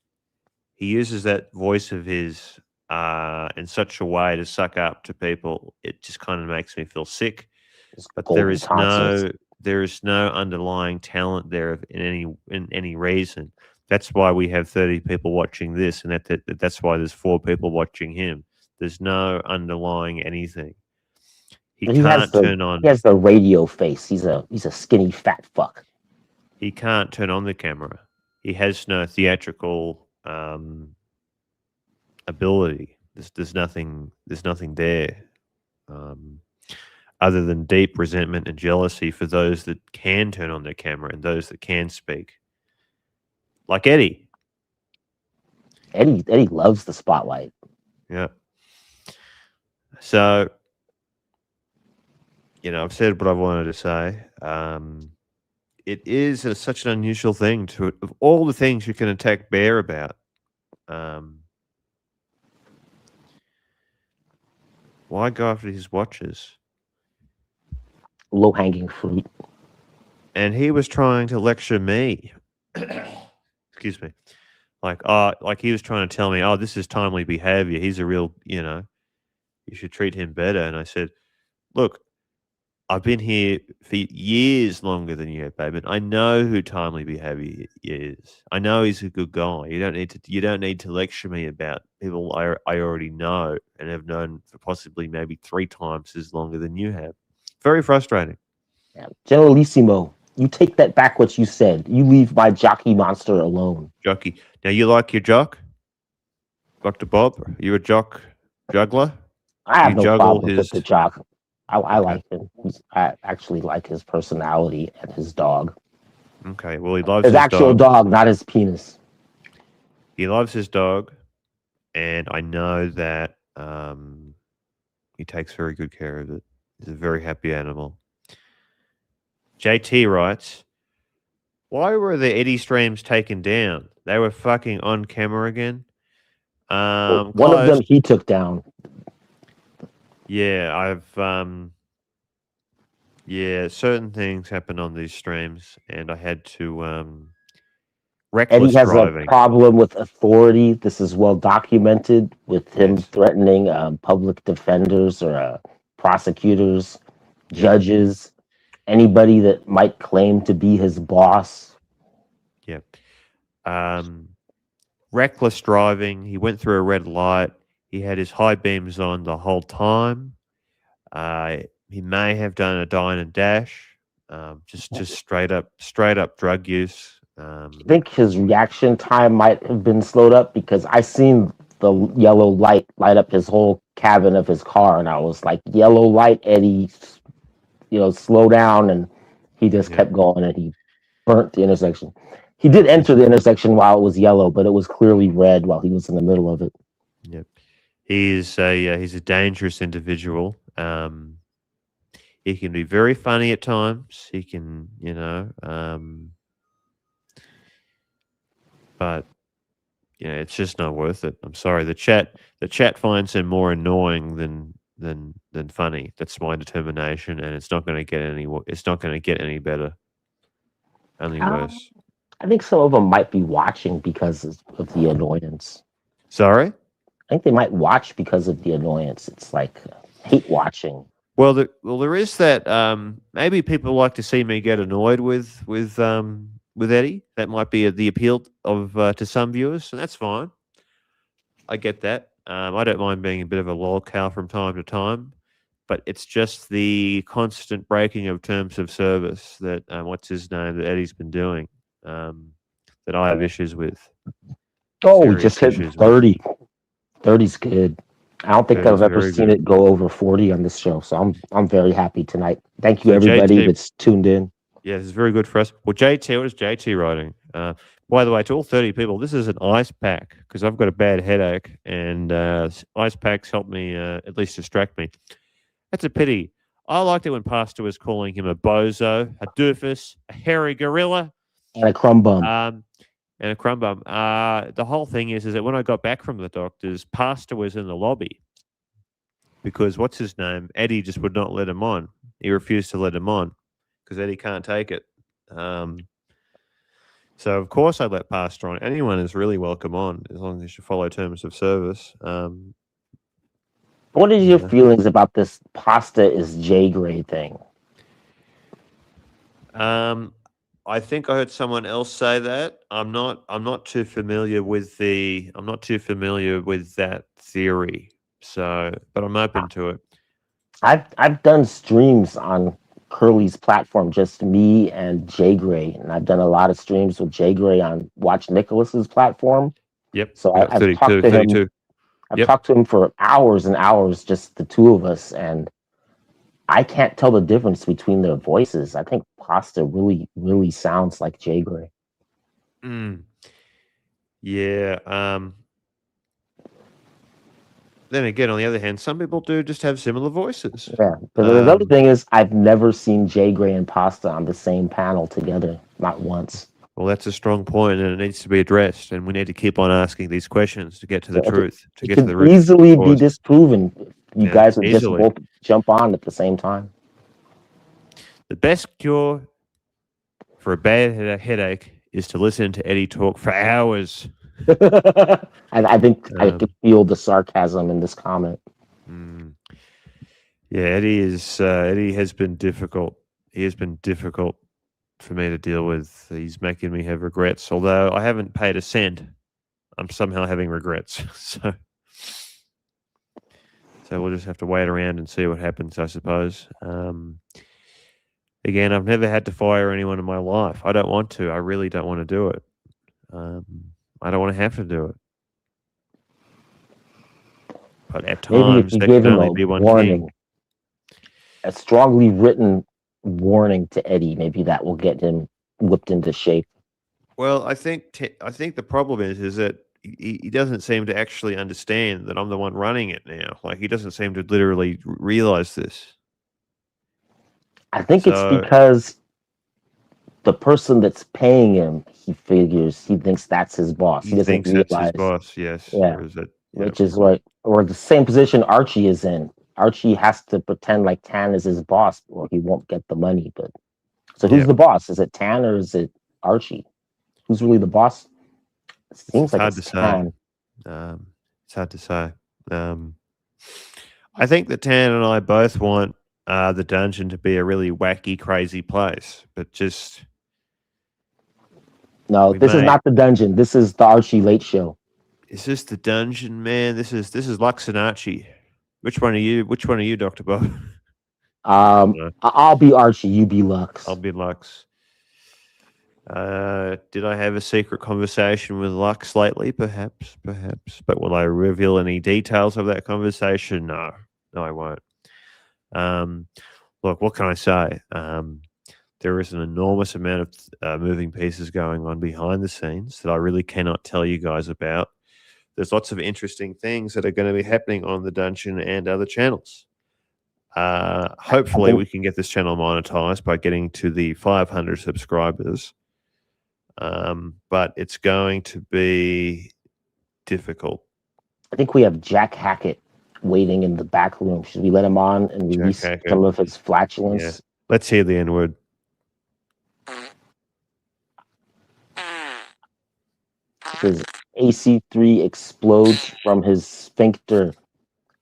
he uses that voice of his in such a way to suck up to people. It just kind of makes me feel sick. But there is no underlying talent there in any reason. That's why we have 30 people watching this, and that's why there's 4 people watching him. There's no underlying anything. He can't turn on. He has the radio face. He's a skinny fat fuck. He can't turn on the camera. He has no theatrical ability. There's nothing there, other than deep resentment and jealousy for those that can turn on their camera and those that can speak. Like Eddie. Eddie loves the spotlight. Yeah. So, I've said what I wanted to say. It is such an unusual thing of all the things you can attack Bear about. Why go after his watches? Low hanging fruit. And he was trying to lecture me. Excuse me. Like he was trying to tell me, oh, this is timely behavior. He's a real, you should treat him better. And I said, look, I've been here for years longer than you have, babe. And I know who timely behavior is. I know he's a good guy. You don't need to lecture me about people I already know and have known for possibly maybe 3 times as longer than you have. Very frustrating. Yeah. Generalissimo, you take that back what you said. You leave my jockey monster alone. Jockey. Now, you like your jock? Dr. Bob? Are you a juggler? I have no problem with the jock. I like him. I actually like his personality and his dog. Okay, well, he loves his actual dog, not his penis. He loves his dog, and I know that he takes very good care of it. He's a very happy animal. JT writes, why were the Eddie streams taken down? They were fucking on camera again. One of them he took down. Yeah, certain things happen on these streams, and I had to reckless Eddie has driving. a problem with authority. This is well documented with him threatening public defenders or prosecutors, judges, anybody that might claim to be his boss. Yeah. Reckless driving. He went through a red light. He had his high beams on the whole time. He may have done a dine and dash. Just straight up drug use. I think his reaction time might have been slowed up because I seen the yellow light light up his whole cabin of his car, and I was like, "Yellow light, Eddie, slow down." And he just kept going, and he burnt the intersection. He did enter the intersection while it was yellow, but it was clearly red while he was in the middle of it. Yep. He's a dangerous individual. He can be very funny at times. He can, but it's just not worth it. I'm sorry. The chat finds him more annoying than funny. That's my determination, and it's not going to get any better. Only worse. I think some of them might be watching because of the annoyance. Sorry? I think they might watch because of the annoyance. It's like hate watching. Well, there is that. Maybe people like to see me get annoyed with Eddie. That might be the appeal of to some viewers, and that's fine. I get that. I don't mind being a bit of a lolcow from time to time, but it's just the constant breaking of terms of service that that Eddie's been doing that I have issues with. Oh, we just hit 30. 30's good. I don't think That I've is ever very seen good. it go over 40 on this show, so I'm very happy tonight. Thank you So everybody JT, that's tuned in. yeah, this is very good for us. Well, JT, what is JT writing? By the way, to all 30 people, this is an ice pack because I've got a bad headache, and ice packs help me at least distract me. That's a pity. I liked it when Pastor was calling him a bozo, a doofus, a hairy gorilla, And a crumb bum. and a crumb bum. The whole thing is that when I got back from the doctors, Pastor was in the lobby because what's his name? Eddie just would not let him on. He refused to let him on because Eddie can't take it. So of course I let Pastor on. Anyone is really welcome on as long as you follow terms of service. What are your yeah. feelings about this pasta is J grade thing? I think I heard someone else say that. I'm not too familiar with that theory. So, but I'm open to it. I've done streams on Curly's platform, just me and Jay Gray, and I've done a lot of streams with Jay Gray on Watch Nicholas's platform. Yep. So We got I've 32, talked to him. 32. I've Yep. talked to him for hours and hours, just the two of us, and I can't tell the difference between their voices. I think Pasta really, really sounds like Jay Gray. Mm. Yeah. Then again, on the other hand, some people do just have similar voices. Yeah. But the other thing is, I've never seen Jay Gray and Pasta on the same panel together, not once. Well, that's a strong point, and it needs to be addressed. And we need to keep on asking these questions to get to the truth. To It get to could the root easily be cause. disproven. You Yeah, guys would just easily. both jump on at the same time. The best cure for a bad headache is to listen to Eddie talk for hours. And I think I could feel the sarcasm in this comment. Yeah, Eddie has been difficult. He has been difficult for me to deal with. He's making me have regrets. Although I haven't paid a cent, I'm somehow having regrets. So we'll just have to wait around and see what happens, I suppose. Again, I've never had to fire anyone in my life. I don't want to. I really don't want to do it. I don't want to have to do it. But at Maybe if times, you there gave can him only a be one warning, king. a strongly written warning to Eddie, maybe that will get him whipped into shape. Well, I think the problem is that he doesn't seem to actually understand that I'm the one running it now. Like, he doesn't seem to literally realize this. I think it's because the person that's paying him, he thinks that's his boss. He doesn't thinks realize that's his boss, yes. Yeah. Or is it, which is what, or the same position Archie is in. Archie has to pretend like Tan is his boss, or he won't get the money. But so who's Yeah. the boss? Is it Tan or is it Archie? Who's really the boss? It seems like hard it's to Tan. say. It's hard to say. I think that Tan and I both want the dungeon to be a really wacky, crazy place, but just No, this is not the dungeon. This is the Archie Late Show. Is this the dungeon, man? This is Lux and Archie. Which one are you? Which one are you, Dr. Bob? I'll be Archie. You be Lux. I'll be Lux. Did I have a secret conversation with Lux lately? Perhaps. But will I reveal any details of that conversation? No, I won't. Look, what can I say? There is an enormous amount of moving pieces going on behind the scenes that I really cannot tell you guys about. There's lots of interesting things that are going to be happening on the dungeon and other channels. Hopefully, we can get this channel monetized by getting to the 500 subscribers. But it's going to be difficult. I think we have Jack Hackett waiting in the back room. Should we let him on and release some of his flatulence? Yeah. Let's hear the N-word. His AC3 explodes from his sphincter.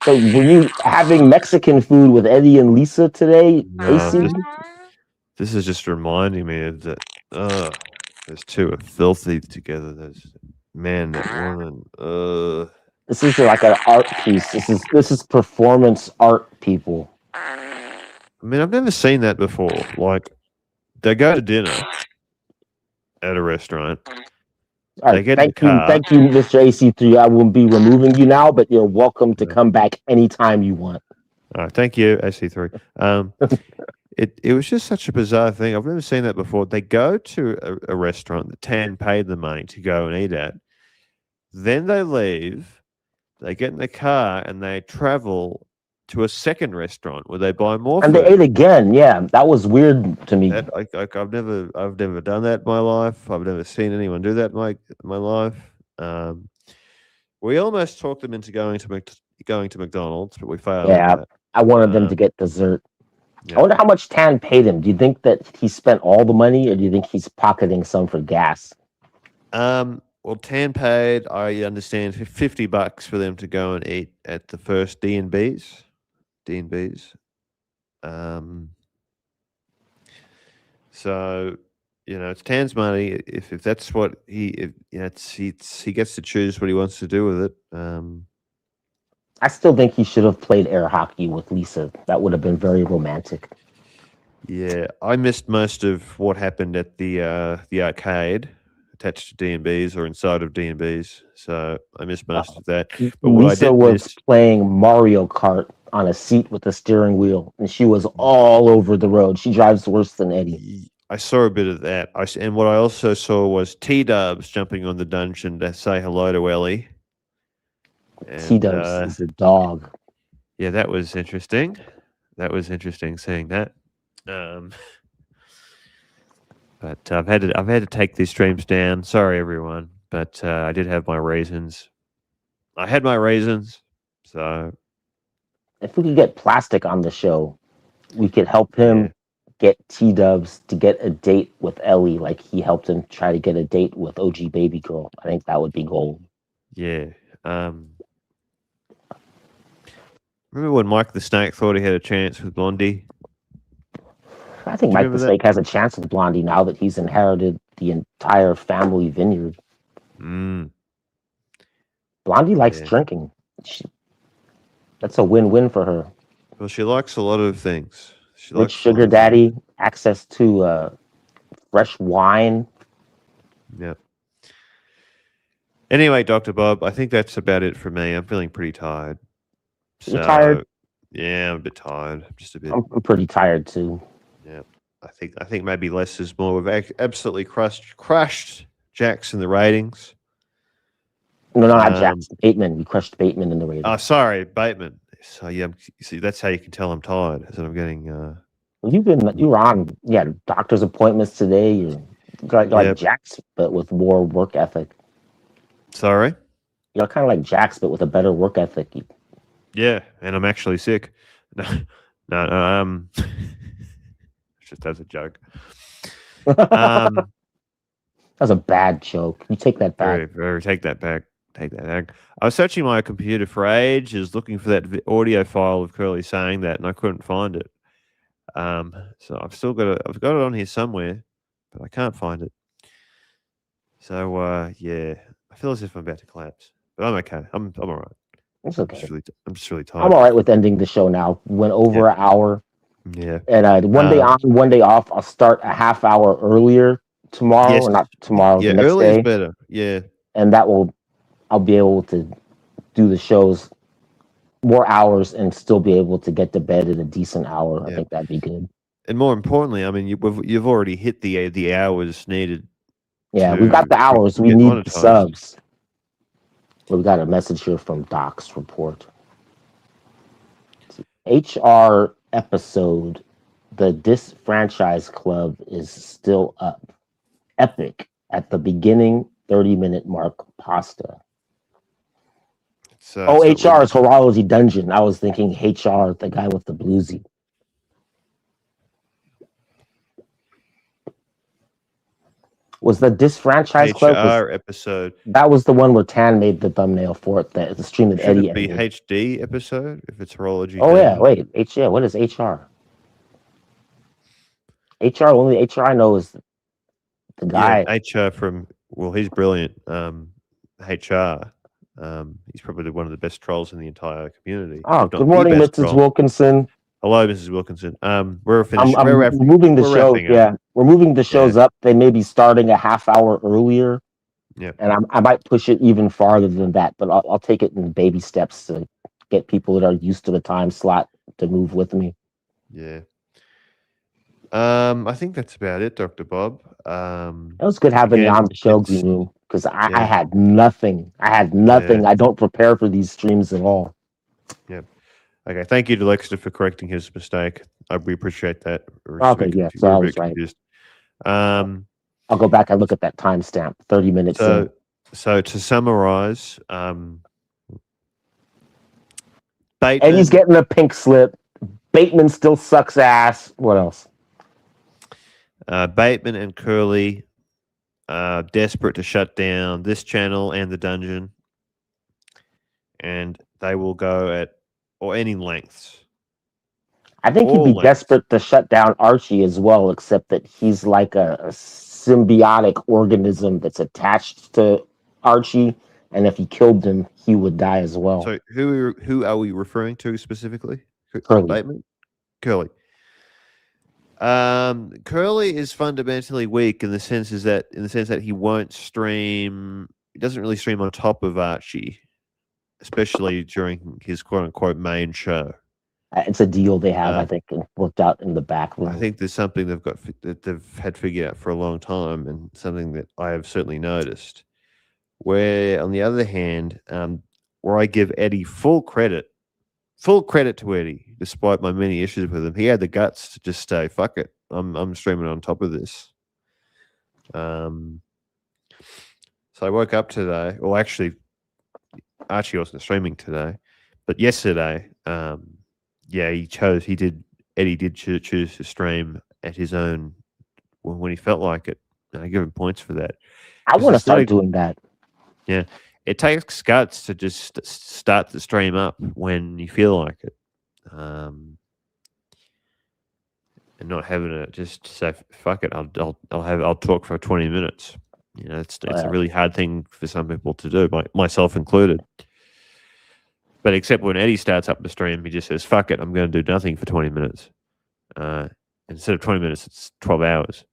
So were you having Mexican food with Eddie and Lisa today, AC? This is just reminding me of that. Those two are filthy together. Those man, that woman. This is like an art piece. This is performance art, people. I mean, I've never seen that before. Like, they go to dinner at a restaurant, All They right, get in the car. thank you, Mr. AC3. I won't be removing you now, but you're welcome to come back anytime you want. All right, thank you, AC3. It was just such a bizarre thing. I've never seen that before. They go to a restaurant that Tan paid the money to go and eat at. Then they leave. They get in the car and they travel to a second restaurant where they buy more And food. they ate again. Yeah, that was weird to me. That, I've never done that in my life. I've never seen anyone do that in my life. We almost talked them into going to McDonald's, but we failed Yeah, at that. I wanted them to get dessert. Yeah. I wonder how much Tan paid him. Do you think that he spent all the money, or do you think he's pocketing some for gas? Well, Tan paid, I understand, $50 for them to go and eat at the first D&B's. So, it's Tan's money. If that's what he gets to choose what he wants to do with it. I still think he should have played air hockey with Lisa. That would have been very romantic. Yeah, I missed most of what happened at the arcade attached to D&B's or inside of D&B's. So I missed most of that. But what I Lisa did was playing Mario Kart on a seat with a steering wheel, and she was all over the road. She drives worse than Eddie. I saw a bit of that. And what I also saw was T-Dubs jumping on the dungeon to say hello to Ellie. T-Dubs is a dog. Yeah, that was interesting. Seeing that. But I've had to take these streams down. Sorry, everyone, but I did have my reasons. I had my reasons. So if we could get Plastic on the show, we could help him get T-Dubs to get a date with Ellie, like he helped him try to get a date with OG Baby Girl. I think that would be gold. Yeah. Remember when Mike the Snake thought he had a chance with Blondie? I think Mike the Snake has a chance with Blondie now that he's inherited the entire family vineyard. Blondie likes drinking. That's a win-win for her. Well, she likes a lot of things. She Rich likes sugar daddy, access to fresh wine. Yep. Anyway, Dr. Bob, I think that's about it for me. I'm feeling pretty tired. You're tired? Yeah, I'm a bit tired. Just a bit. I'm pretty tired too. Yeah, I think maybe less is more. We've absolutely crushed Jax in the ratings. No, not Jax. Bateman. We crushed Bateman in the ratings. Oh, sorry, Bateman. So yeah, you see, that's how you can tell I'm tired. Is that I'm getting. You were on doctor's appointments today. You got like Jax, but with more work ethic. Sorry. You're kind of like Jax, but with a better work ethic. Yeah, and I'm actually sick. No. Just as a joke. That was a bad joke. You take that back. Very, take that back. Take that back. I was searching my computer for ages, looking for that audio file of Curly saying that, and I couldn't find it. So I've got it on here somewhere, but I can't find it. So yeah, I feel as if I'm about to collapse, but I'm okay. I'm all right. It's okay. I'm just really tired. I'm all right with ending the show now. Went over an hour. Yeah. And one day on, one day off. I'll start a half hour earlier tomorrow, or not tomorrow. Yeah, the next early day. is better. Yeah. And I'll be able to do the shows more hours and still be able to get to bed at a decent hour. I think that'd be good. And more importantly, I mean, you've already hit the hours needed. Yeah, we've got the hours. We need the subs. Well, we got a message here from Doc's report. HR episode, the Disfranchise Club is still up. Epic at the beginning 30-minute mark. Pasta. HR is Horology Dungeon. I was thinking HR, the guy with the bluesy. Was the Disfranchise Club episode? That was the one where Tan made the thumbnail for it. The stream that Eddie. Should it be HD episode if it's Horology? Oh yeah, wait, what is HR? Only HR I know is the guy. Yeah, HR from he's brilliant. HR. He's probably one of the best trolls in the entire community. Oh, good morning, Mrs. Wilkinson. Hello, Mrs. Wilkinson. We're finished. We're moving the show. Yeah, we're moving the shows up. They may be starting a half hour earlier Yep. And I might push it even farther than that, but I'll take it in baby steps to get people that are used to the time slot to move with me. Yeah. I think that's about it, Dr. Bob. It was good having you again, on the show, it's- Green Room, because I yeah. had nothing. I don't prepare for these streams at all. Okay, thank you to Lexter for correcting his mistake. We appreciate that. Okay, yeah, so I was right. Confused. Um, I'll go back and look at that timestamp, 30 minutes in. so to summarize, Bateman, Eddie's getting a pink slip. Bateman still sucks ass. What else? Bateman and Curly are desperate to shut down this channel and the dungeon, and they will go at any lengths. I think he'd All be lengths. desperate to shut down Archie as well, except that he's like a symbiotic organism that's attached to Archie, and if he killed him, he would die as well. So who are we referring to specifically? Curly. Bateman? Curly. Curly is fundamentally weak in the sense that he won't stream. He doesn't really stream on top of Archie, especially during his quote unquote main show. It's a deal they have, I think, and worked out in the back room. I think there's something they've had figured out for a long time, and something that I have certainly noticed. Where, on the other hand, where I give Eddie full credit to Eddie, despite my many issues with him, he had the guts to just say, "Fuck it, I'm streaming on top of this." So I woke up today. Well, actually, Archie wasn't streaming today, but yesterday, Eddie did choose to stream at his own when he felt like it. And I give him points for that. I want to it's not start a- doing that. Yeah, it takes guts to just start the stream up when you feel like it, and not having to just say "fuck it." I'll talk for 20 minutes. You know, it's a really hard thing for some people to do, myself included. But except when Eddie starts up the stream, he just says, "Fuck it, I'm going to do nothing for 20 minutes." Instead of 20 minutes, it's 12 hours.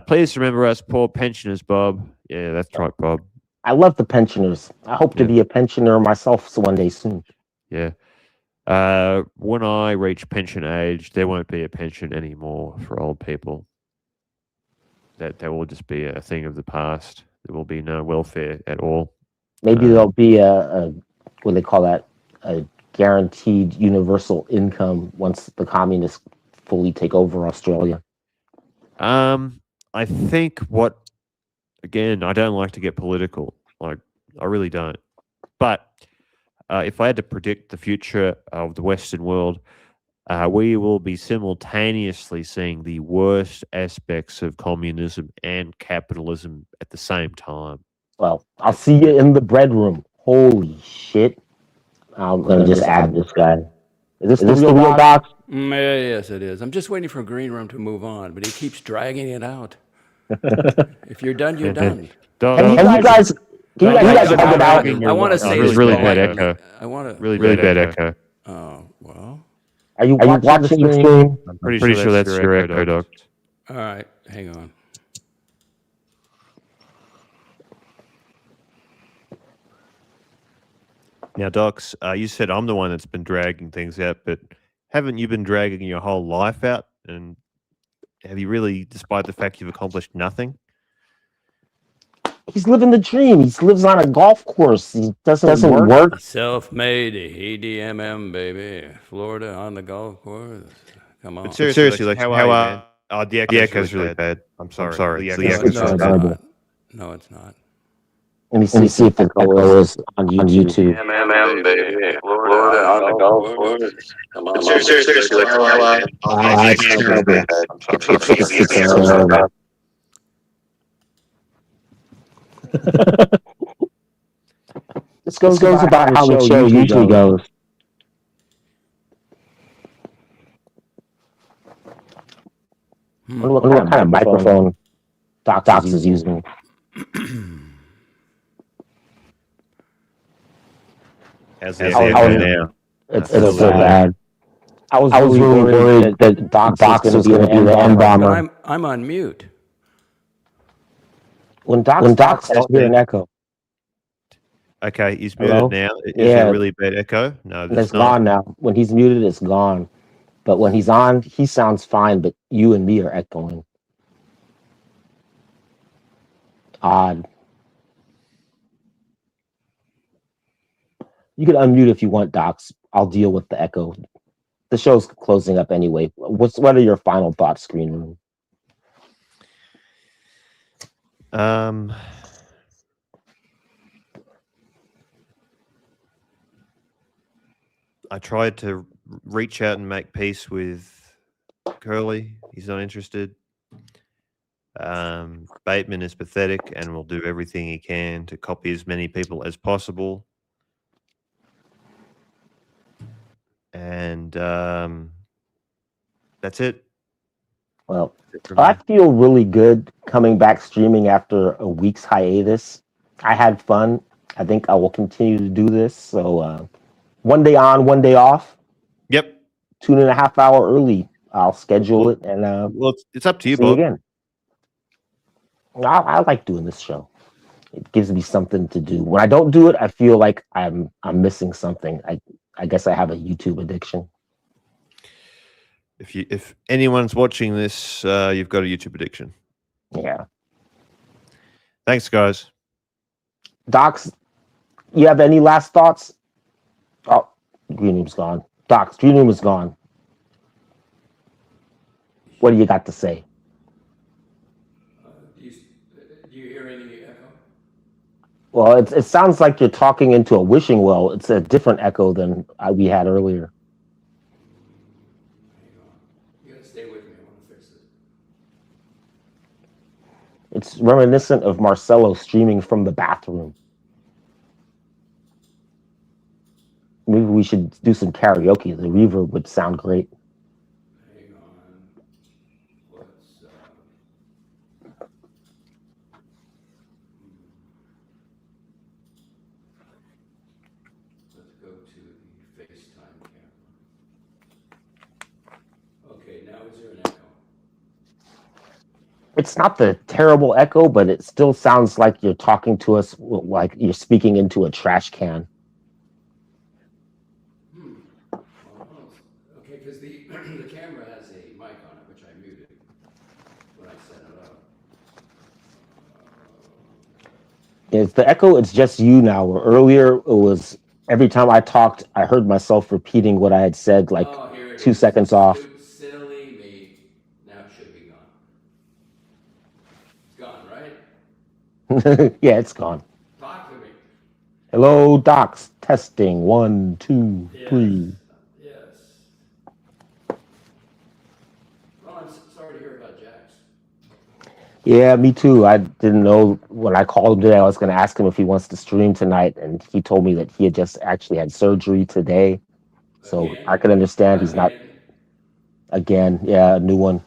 Please remember us poor pensioners, Bob. Yeah, that's right, Bob. I love the pensioners. I hope to be a pensioner myself one day soon. Yeah. When I reach pension age, there won't be a pension anymore for old people. That will just be a thing of the past. There will be no welfare at all. Maybe there'll be a what do they call that? A guaranteed universal income once the communists fully take over Australia. I think again, I don't like to get political. Like, I really don't. But if I had to predict the future of the Western world, we will be simultaneously seeing the worst aspects of communism and capitalism at the same time. Well, I'll see you in the bread room. Holy shit. I'm going to just add this guy. Is this the real box? Yes, it is. I'm just waiting for Green Room to move on, but he keeps dragging it out. If you're done, you're done. Can you guys hug it out? I want to say really bad echo. I want to. Really bad echo. Oh, well. Are you watching the stream? I'm pretty sure that's your echo, Doc. All right. Hang on. Now, Docs, you said I'm the one that's been dragging things out, but haven't you been dragging your whole life out? And have you really, despite the fact you've accomplished nothing? He's living the dream. He lives on a golf course. He doesn't work. Self-made EDMM, baby. Florida on the golf course. Come on. But seriously, like, how are you? The echo's really bad. I'm sorry. The echo's really bad. No, it's not. Let me see if the echo is on YouTube. MMM, baby. Florida on the golf course. Come on, seriously, like, how are you? It's terrible. It's terrible. This goes about how the show usually goes. I wonder what kind of microphone Docs is using. How's the echo now? It's so bad. I was really worried that Docs was going to be the end bomber. I'm on mute. When Doc's talks, I don't hear an echo. Okay, he's Hello? muted now. Is Yeah. there a really bad echo? No, It's there's not. gone now. When he's muted, it's gone. But when he's on, he sounds fine, but you and me are echoing. Odd. You can unmute if you want, Docs. I'll deal with the echo. The show's closing up anyway. What are your final thoughts, Green Room? I tried to reach out and make peace with Curly. He's not interested. Bateman is pathetic and will do everything he can to copy as many people as possible. And that's it. Well, That's it for I me. feel really good coming back streaming after a week's hiatus. I had fun. I think I will continue to do this. So one day on, one day off, Yep. 2.5 hour early. I'll schedule it and Well, it's up to you, see you Bob. again. I like doing this show. It gives me something to do. When I don't do it, I feel like I'm missing something. I guess I have a YouTube addiction. If anyone's watching this, you've got a YouTube addiction. Yeah. Thanks, guys. Docs, you have any last thoughts? Oh, Green Room's gone. Docs, Green Room is gone. What do you got to say? Do you hear any echo? Well, it sounds like you're talking into a wishing well. It's a different echo than we had earlier. Hang on. You gotta stay with me. I want to fix this. It's reminiscent of Marcelo streaming from the bathroom. Maybe we should do some karaoke. The reverb would sound great. Hang on. Let's go to the FaceTime camera. Okay, now is there an echo? It's not the terrible echo, but it still sounds like you're talking to us like you're speaking into a trash can. Okay, because the the camera has a mic on it, which I muted when I set it up. It's the echo. It's just you now. Where earlier it was every time I talked, I heard myself repeating what I had said, like Oh, here it 2 is. seconds off. Silly me. Now it should be gone. It's gone, right? Yeah, it's gone. Talk to me. Hello, Docs. Testing. 1, 2, 3. Yes. Well, I'm sorry to hear about Jax. Yeah, me too. I didn't know when I called him today, I was going to ask him if he wants to stream tonight. And he told me that he had just actually had surgery today. So Again? I can understand he's not, again, yeah, a new one.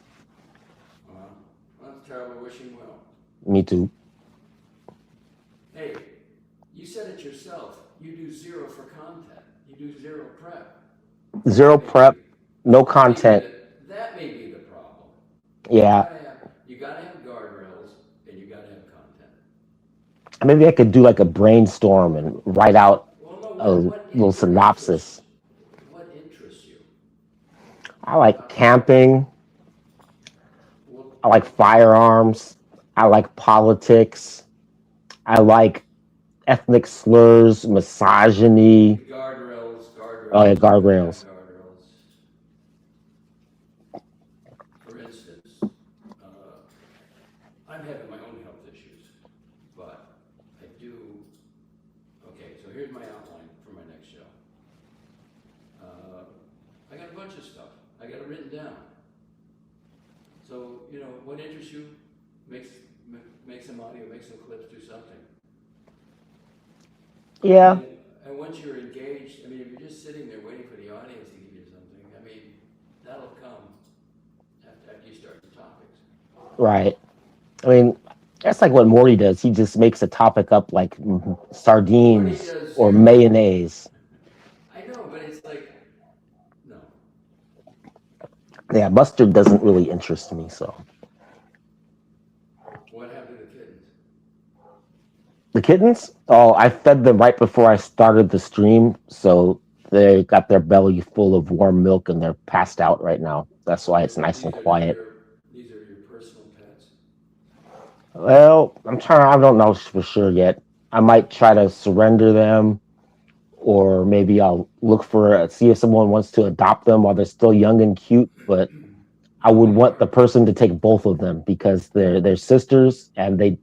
That's terrible. Wishing well. Me too. Hey, you said it yourself. You do zero for content. You do zero prep. Zero prep, no content. That may be the problem. Yeah. You gotta have guardrails and you gotta have content. Maybe I could do like a brainstorm and write out a little synopsis. What interests you? I like camping. I like firearms. I like politics. I like ethnic slurs, misogyny. Guardrails. Oh yeah, guardrails. For instance, I'm having my own health issues, but I do. Okay, so here's my outline for my next show. I got a bunch of stuff. I got it written down. So, what interests you, make some audio, make some clips, do something. Yeah. And once you're engaged, if you're just sitting there waiting for the audience to give you something, that'll come after you start the topics. Right. That's like what Morty does. He just makes a topic up like sardines or mayonnaise. I know, but it's like, no. Yeah, mustard doesn't really interest me, so. What happened to the kittens? The kittens? Oh, I fed them right before I started the stream, so they got their belly full of warm milk and they're passed out right now. That's why it's nice and quiet. These are your personal pets. Well, I don't know for sure yet. I might try to surrender them, or maybe I'll look see if someone wants to adopt them while they're still young and cute. But I would want the person to take both of them because they're sisters and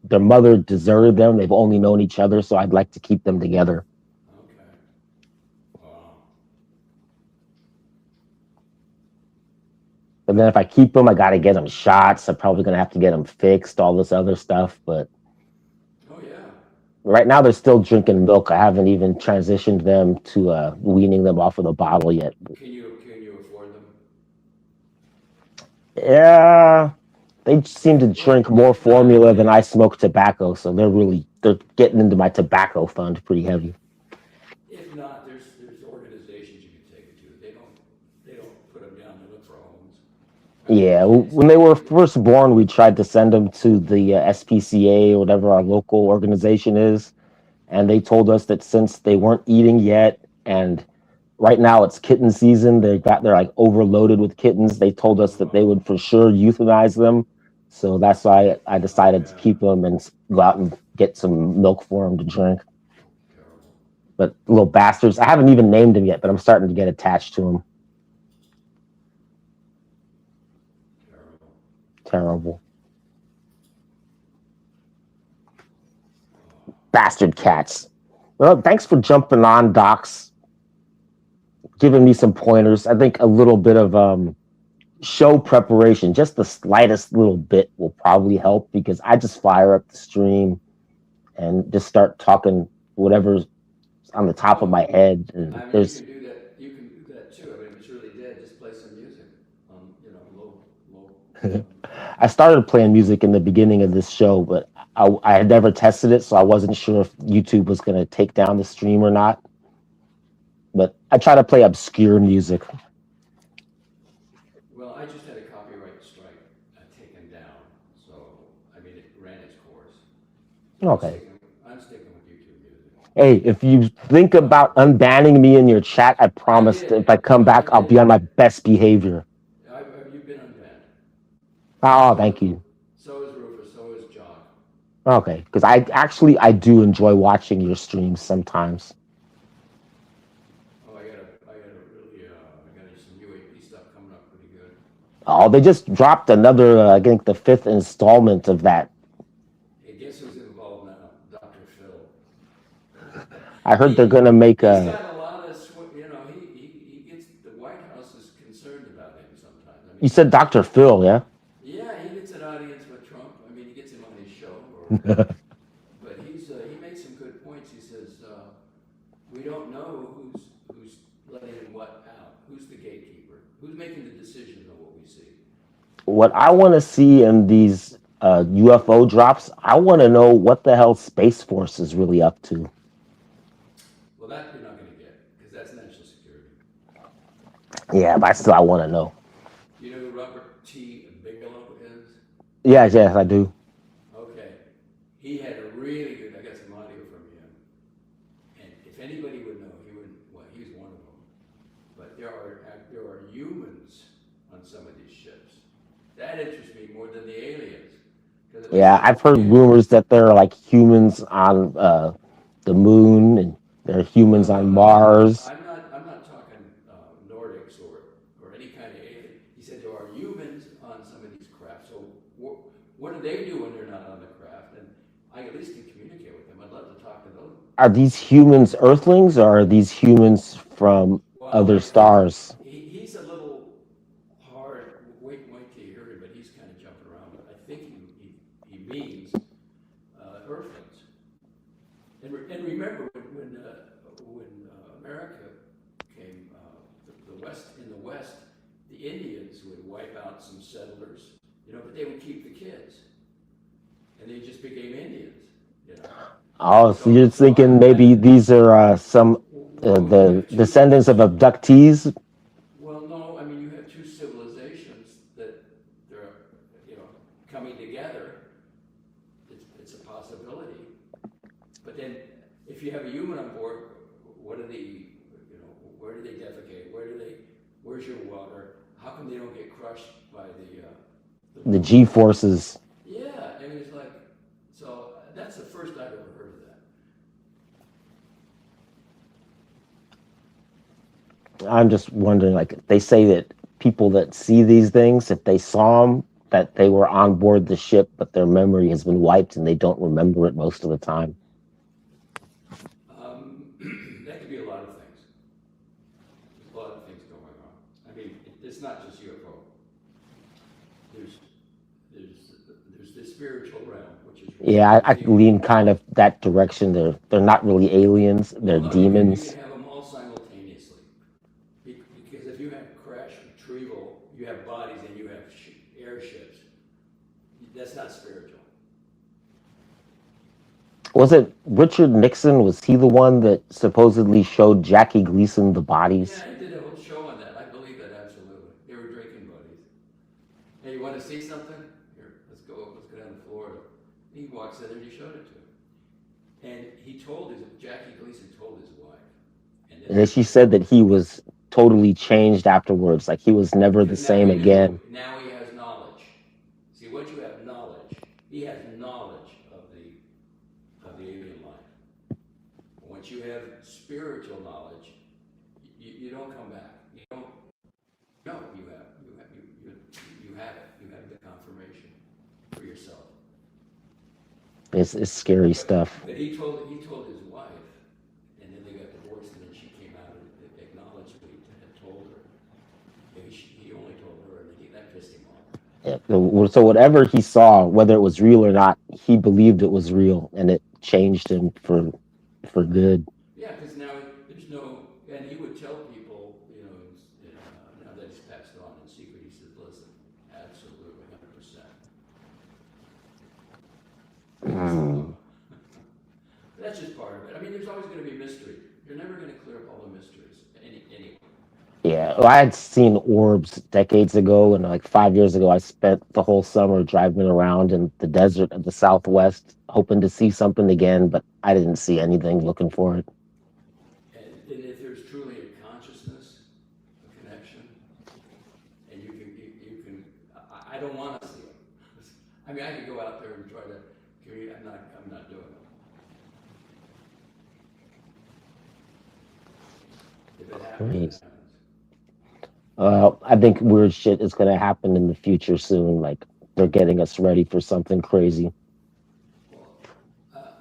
their mother deserted them. They've only known each other, so I'd like to keep them together. Okay. Wow. And then if I keep them, I got to get them shots. I'm probably going to have to get them fixed, all this other stuff. But Oh yeah. right now, they're still drinking milk. I haven't even transitioned them to weaning them off of the bottle yet. Can you afford them? Yeah, they seem to drink more formula than I smoke tobacco, so they're getting into my tobacco fund pretty heavy. If not, there's organizations you can take it to. They don't put them down. They look for homes. Yeah, when they were first born, we tried to send them to the SPCA or whatever our local organization is, and they told us that since they weren't eating yet, and right now it's kitten season, they're like overloaded with kittens. They told us that they would for sure euthanize them, so that's why I decided to keep them and go out and get some milk for them to drink. Terrible. But little bastards, I haven't even named them yet, but I'm starting to get attached to them. Terrible. Terrible. Bastard cats. Well, thanks for jumping on, Docs. Giving me some pointers. I think a little bit of show preparation, just the slightest little bit, will probably help because I just fire up the stream and just start talking whatever's on the top of my head. And I mean, there's you can do that. You can do that too. I mean, if it's really dead, just play some music. Low. I started playing music in the beginning of this show, but I had never tested it, so I wasn't sure if YouTube was going to take down the stream or not. But I try to play obscure music. Well, I just had a copyright strike taken down, so I mean, it ran its course. Okay. I'm sticking with YouTube music. Hey, if you think about unbanning me in your chat, I promise that if I come back, I'll be on my best behavior. You've been unbanned. Oh, thank you. So is Rufus. So is John. Okay, because I do enjoy watching your streams sometimes. Oh, I got some UAP stuff coming up pretty good. Oh, they just dropped another, I think the 5th installment of that. Hey, guess who's involved now? Dr. Phil. I heard they're gonna make He's a. got a lot of, he gets, the White House is concerned about him sometimes. I mean, You said Dr. Phil, yeah? yeah, he gets an audience with Trump. I mean, he gets him on his show. But he makes some good points. He says, we don't know who's letting what out. Who's the gatekeeper? Who's making the decision on what we see? What I want to see in these UFO drops, I want to know what the hell Space Force is really up to. Well, that you're not going to get, because that's national security. Yeah, but I want to know. You know who Robert T. Bigelow is? Yes, I do. Okay. He had a really good, I got some audio from him. And if anybody would know, he's one of them. But there are humans on some of these ships. That interests me more than the aliens. Yeah, I've heard rumors that there are like humans on the moon and there are humans on Mars. I'm not talking Nordics or any kind of alien. He said there are humans on some of these craft. So what do they do when they're not on the craft? And I at least can communicate with them. I'd love to talk to those. Are these humans Earthlings or are these humans from other stars? He's a little hard. Wait till you hear him, but he's kind of jumping around. But I think he means Earthlings. And remember when America came, in the West, the Indians would wipe out some settlers, but they would keep the kids, and they just became Indians, Oh, so you're thinking maybe these are some the descendants of abductees? Well, no, I mean you have two civilizations that they're coming together. It's a possibility. where's your water? How come they don't get crushed by The G forces. Yeah, I mean, it's like, so that's the first I've ever heard of that. I'm just wondering, like, they say that people that see these things, if they saw them, that they were on board the ship, but their memory has been wiped and they don't remember it most of the time. That could be a lot of things. There's a lot of things going on. I mean, it's not just UFO. There's the spiritual realm, which is Yeah, I lean kind of that direction. They're not really aliens, they're Well, demons. You can have them all simultaneously. Because if you have crash retrieval, you have bodies and you have airships. That's not spiritual. Was it Richard Nixon? Was he the one that supposedly showed Jackie Gleason the bodies? Yeah, I did a whole show on that. I believe that absolutely. They were drinking buddies. Hey, you want to see something? Here, let's go down to Florida. He walks in there and he showed it to him. And Jackie Gleason told his wife. And then she said that he was totally changed afterwards, like he was never the same again. Now he has knowledge. See, once you have knowledge, he has knowledge of the alien life. Once you have spiritual knowledge, you don't come back. You don't. No, you have it. You have the confirmation for yourself. It's scary stuff. But he told his wife, and then they got divorced, and then she came out and acknowledged what he had told her. And he only told her, and that pissed him off. Yeah, so whatever he saw, whether it was real or not, he believed it was real, and it changed him for good. Yeah, because now there's no, and he would tell people, now that he's passed on in secret, he says, listen, absolutely, 100%. That's just part of it. I mean, there's always going to be mystery. You're never going to clear up all the mysteries, anyway. Yeah, well, I had seen orbs decades ago, and like 5 years ago, I spent the whole summer driving around in the desert of the Southwest, hoping to see something again, but I didn't see anything, looking for it. And if there's truly a consciousness, a connection, and you can, I don't want to see it. I mean, I could go out there and try to communicate. I'm not doing it. If it happens, it happens. I think weird shit is going to happen in the future soon. Like, they're getting us ready for something crazy.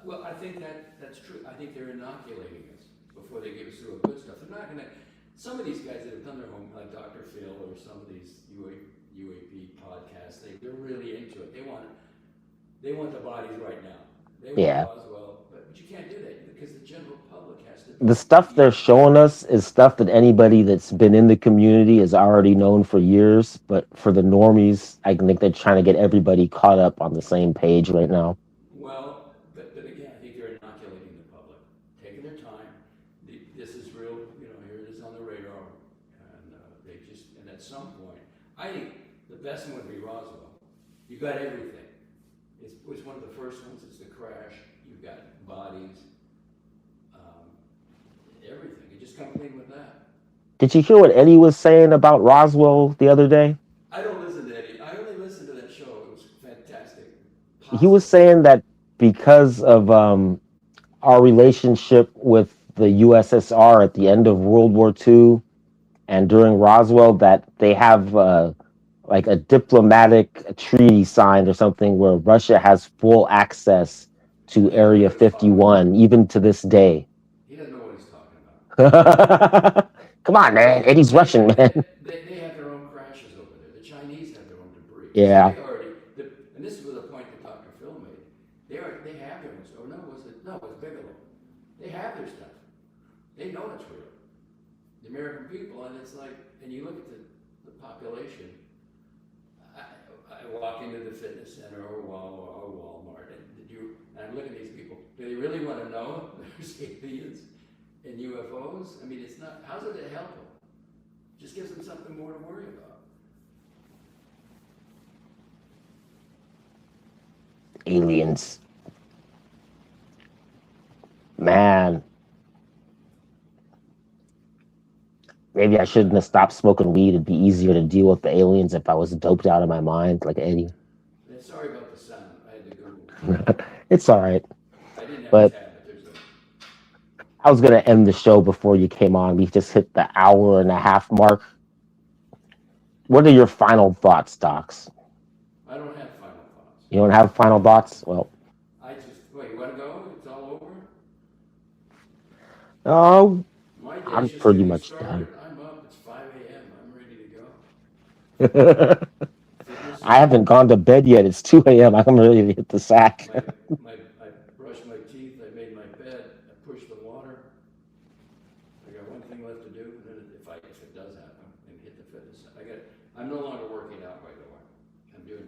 Well, I think that's true. I think they're inoculating us before they give us the good stuff. They're not going to. Some of these guys that have done their homework, like Dr. Phil or some of these UAP podcasts, they're really into it. They want the bodies right now. They want Roswell, but you can't do that because the general public has to. The stuff they're showing us is stuff that anybody that's been in the community has already known for years. But for the normies, I think they're trying to get everybody caught up on the same page right now. Well, but again, I think they're inoculating the public, taking their time. This is real, here it is on the radar, and at some point, I think the best one would be Roswell. You got everything. It was one of the first ones. It's the crash. You've got bodies, everything. You just come clean with that. Did you hear what Eddie was saying about Roswell the other day? I don't listen to Eddie. I only listened to that show. It was fantastic. He was saying that because of our relationship with the USSR at the end of World War II and during Roswell, that they have like a diplomatic treaty signed or something where Russia has full access to Area 51, even to this day. He doesn't know what he's talking about. Come on, man. Eddie's Russian, man. They have their own crashes over there. The Chinese have their own debris. Yeah. So and this was a point that Dr. Phil made. They have their own stuff. No, it was Bigelow. They have their stuff. They know it's real. The American people, and it's like, and you look at the population. I walk into the fitness center or Walmart, and I'm looking at these people. Do they really want to know there's aliens and UFOs? I mean, it's not. How's it to help them? Just gives them something more to worry about. Aliens. Man, maybe I shouldn't have stopped smoking weed. It'd be easier to deal with the aliens if I was doped out of my mind, like Eddie. And sorry about the sound. I had to Google. It's all right. I didn't have But a tab, but there's a. I was gonna end the show before you came on. We just hit the hour and a half mark. What are your final thoughts, Docs? I don't have final thoughts. You don't have final thoughts? Well, I just wait. You want to go? It's all over. oh, My day's I'm just pretty getting much started. I'm up. It's 5 a.m. I'm ready to go. done. Fitness. I haven't gone to bed yet. It's 2 a.m. I'm ready to hit the sack. I brushed my teeth. I made my bed. I pushed the water. I got one thing left to do, and then if it does happen, and hit the fitness. I'm no longer working out, by the way. I'm doing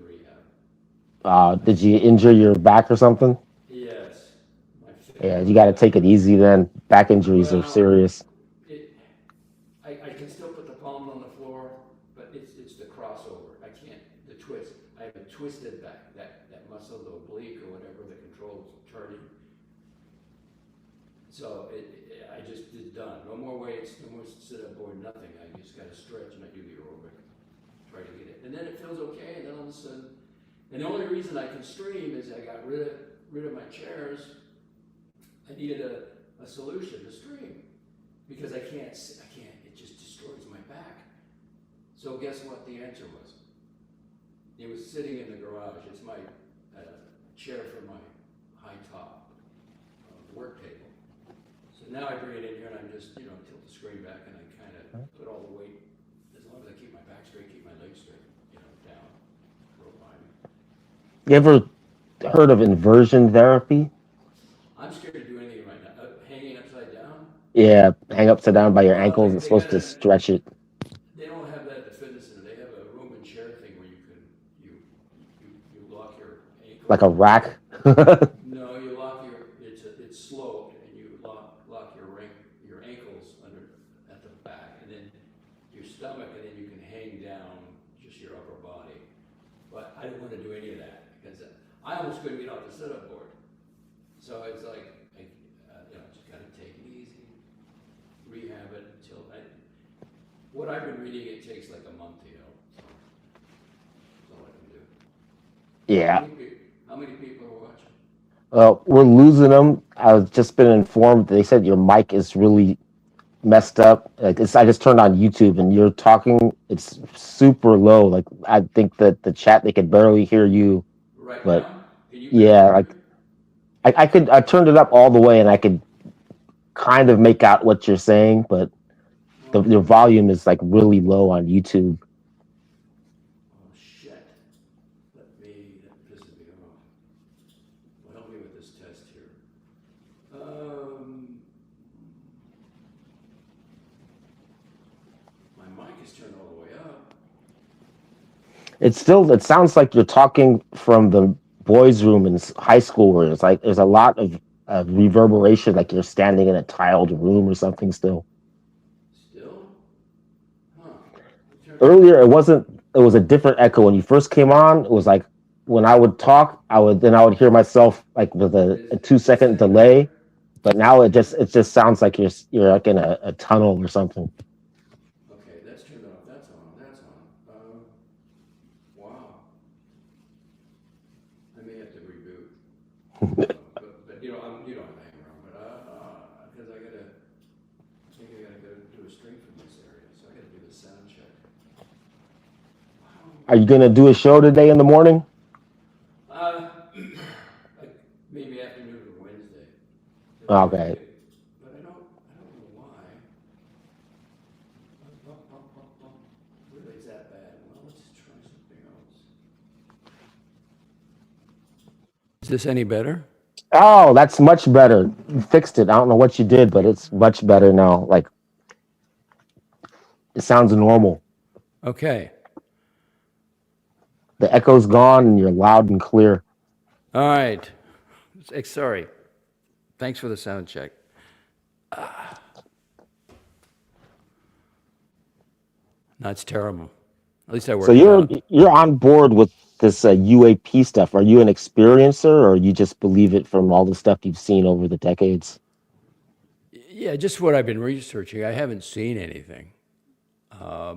rehab. Did you injure your back or something? Yes. Yeah, you got to take it easy then. Back injuries are serious. I can still put the palm on the floor, but it's the crossover. I can't, the twist. I have a twisted back, that muscle, the oblique or whatever that controls turning. So I just did done. No more weights, no more sit up board, nothing. I just got to stretch and I do the aerobic. Try to get it. And then it feels okay, and then all of a sudden, and the only reason I can stream is I got rid of my chairs. I needed a solution to stream because I can't, it just destroys my back. So guess what the answer was? It was sitting in the garage. It's my chair for my high top work table. So now I bring it in here and I'm just, tilt the screen back and I kind of put all the weight, as long as I keep my back straight, keep my legs straight, down, real fine. You ever heard of inversion therapy? I'm scared to do anything right now. Hanging upside down? Yeah, hang upside down by your Well, ankles. they It's supposed to gotta- stretch it. They don't have that at the fitness center. They have a room and chair thing where you lock your ankle. Like a rack. No, you lock it's sloped and you lock your ankles at the back and then your stomach and then you can hang down just your upper body. But I didn't want to do any of that because I almost couldn't get off the sit-up board. So it's like, just gotta take it easy, rehab it until what I've been reading, it takes like a month to heal. So that's all I can do. Yeah. How many people are watching? Well, we're losing them. I've just been informed. They said your mic is really messed up. I just turned on YouTube and you're talking. It's super low. Like I think that the chat, they could barely hear you. Right But now? Can you yeah, like I turned it up all the way and I could kind of make out what you're saying, but your volume is like really low on YouTube. Oh shit. That pisses me off. Well, help me with this test here. My mic is turned all the way up. It sounds like you're talking from the boys' room in high school where it's like there's a lot of reverberation, like you're standing in a tiled room or something still. Still? Huh. Earlier it was a different echo. When you first came on, it was like when I would talk, I would hear myself like with a 2-second delay. But now it just sounds like you're like in a tunnel or something. Okay, that's turned off. That's on. Wow. I may have to reboot. but you don't have to hang around. But because I think I gotta go do a stream from this area, so I gotta do the sound check. Wow. Are you gonna do a show today in the morning? Like maybe afternoon or Wednesday. Okay. But I don't know why. Really, it's that bad. Well, let's try something else. Is this any better? Oh, that's much better. You fixed it. I don't know what you did, but it's much better now. Like it sounds normal. Okay. The echo's gone and you're loud and clear. All right. Sorry. Thanks for the sound check. That's terrible. At least I worked So it out. you're on board with this UAP stuff. Are you an experiencer or you just believe it from all the stuff you've seen over the decades? Yeah, just what I've been researching. I haven't seen anything.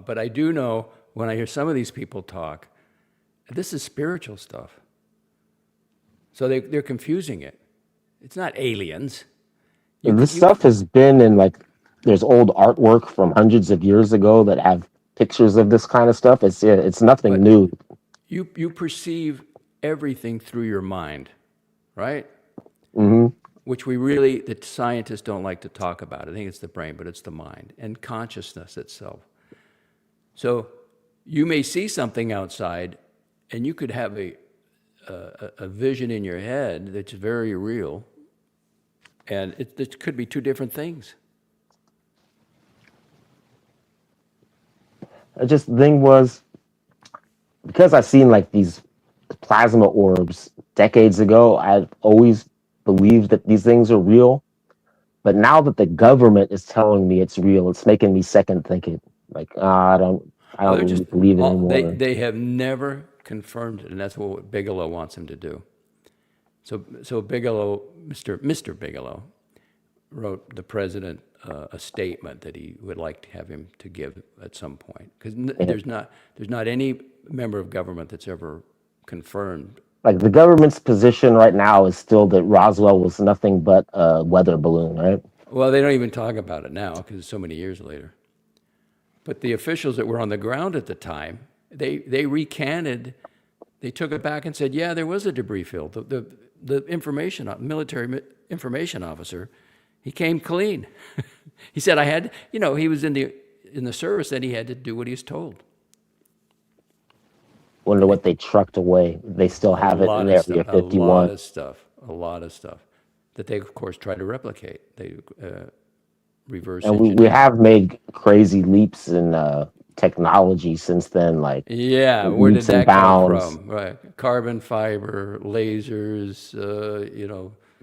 But I do know when I hear some of these people talk, this is spiritual stuff. So they're confusing it. It's not aliens. This stuff has been in like, there's old artwork from hundreds of years ago that have pictures of this kind of stuff. It's nothing new. You perceive everything through your mind, right? Mm-hmm. Which the scientists don't like to talk about. I think it's the brain, but it's the mind and consciousness itself. So you may see something outside, and you could have a vision in your head that's very real, and it could be two different things. The thing was, because I've seen like these plasma orbs decades ago, I've always believed that these things are real. But now that the government is telling me it's real, it's making me second think it. Like, I don't really believe it anymore. They have never confirmed it, and that's what Bigelow wants him to do. So Bigelow, Mr. Bigelow, wrote the president a statement that he would like to have him to give at some point, because there's not any member of government that's ever confirmed. Like the government's position right now is still that Roswell was nothing but a weather balloon, right? Well, they don't even talk about it now because it's so many years later. But the officials that were on the ground at the time, they recanted. They took it back and said, yeah, there was a debris field. The military information officer, he came clean. He said, he was in the service, and he had to do what he was told. Wonder what they trucked away. They still have it in Area 51. A lot of stuff that they, of course, try to replicate. They reverse and engineer. we have made crazy leaps in technology since then, like where did that come from? Right, carbon fiber, lasers,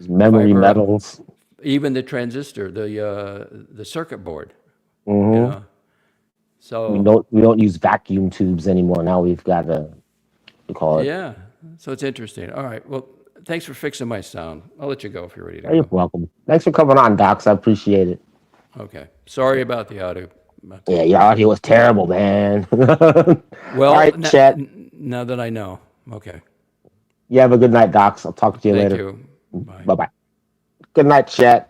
memory metals, even the transistor, the circuit board. Mm-hmm. So we don't use vacuum tubes anymore. Now we've got we call it. Yeah, so it's interesting. All right, well, thanks for fixing my sound. I'll let you go if you're ready to go. You're welcome. Thanks for coming on, Docs. I appreciate it. Okay, sorry about the audio. Yeah, your audio was terrible, man. Well, all right, Chet. Now that I know, okay. You have a good night, Docs. I'll talk to you later. Thank you. Bye. Bye-bye. Good night, Chet.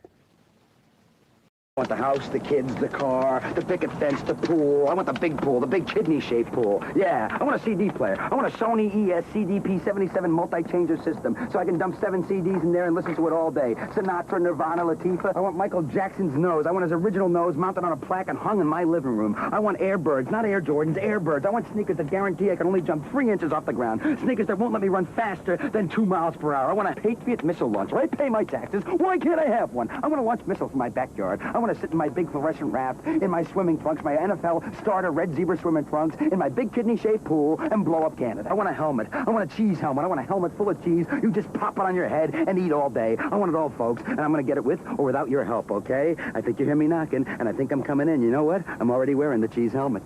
I want the house, the kids, the car, the picket fence, the pool. I want the big pool, the big kidney-shaped pool. Yeah, I want a CD player. I want a Sony ES-CDP-77 multi-changer system so I can dump 7 CDs in there and listen to it all day. Sinatra, Nirvana, Latifah. I want Michael Jackson's nose. I want his original nose mounted on a plaque and hung in my living room. I want Airbirds, not Air Jordans, Airbirds. I want sneakers that guarantee I can only jump 3 inches off the ground. Sneakers that won't let me run faster than 2 miles per hour. I want a Patriot missile launcher. I pay my taxes. Why can't I have one? I want to launch missiles from my backyard. I want to sit in my big fluorescent raft, in my swimming trunks, my NFL starter red zebra swimming trunks, in my big kidney-shaped pool, and blow up Canada. I want a helmet. I want a cheese helmet. I want a helmet full of cheese. You just pop it on your head and eat all day. I want it all, folks, and I'm going to get it with or without your help, okay? I think you hear me knocking, and I think I'm coming in. You know what? I'm already wearing the cheese helmet.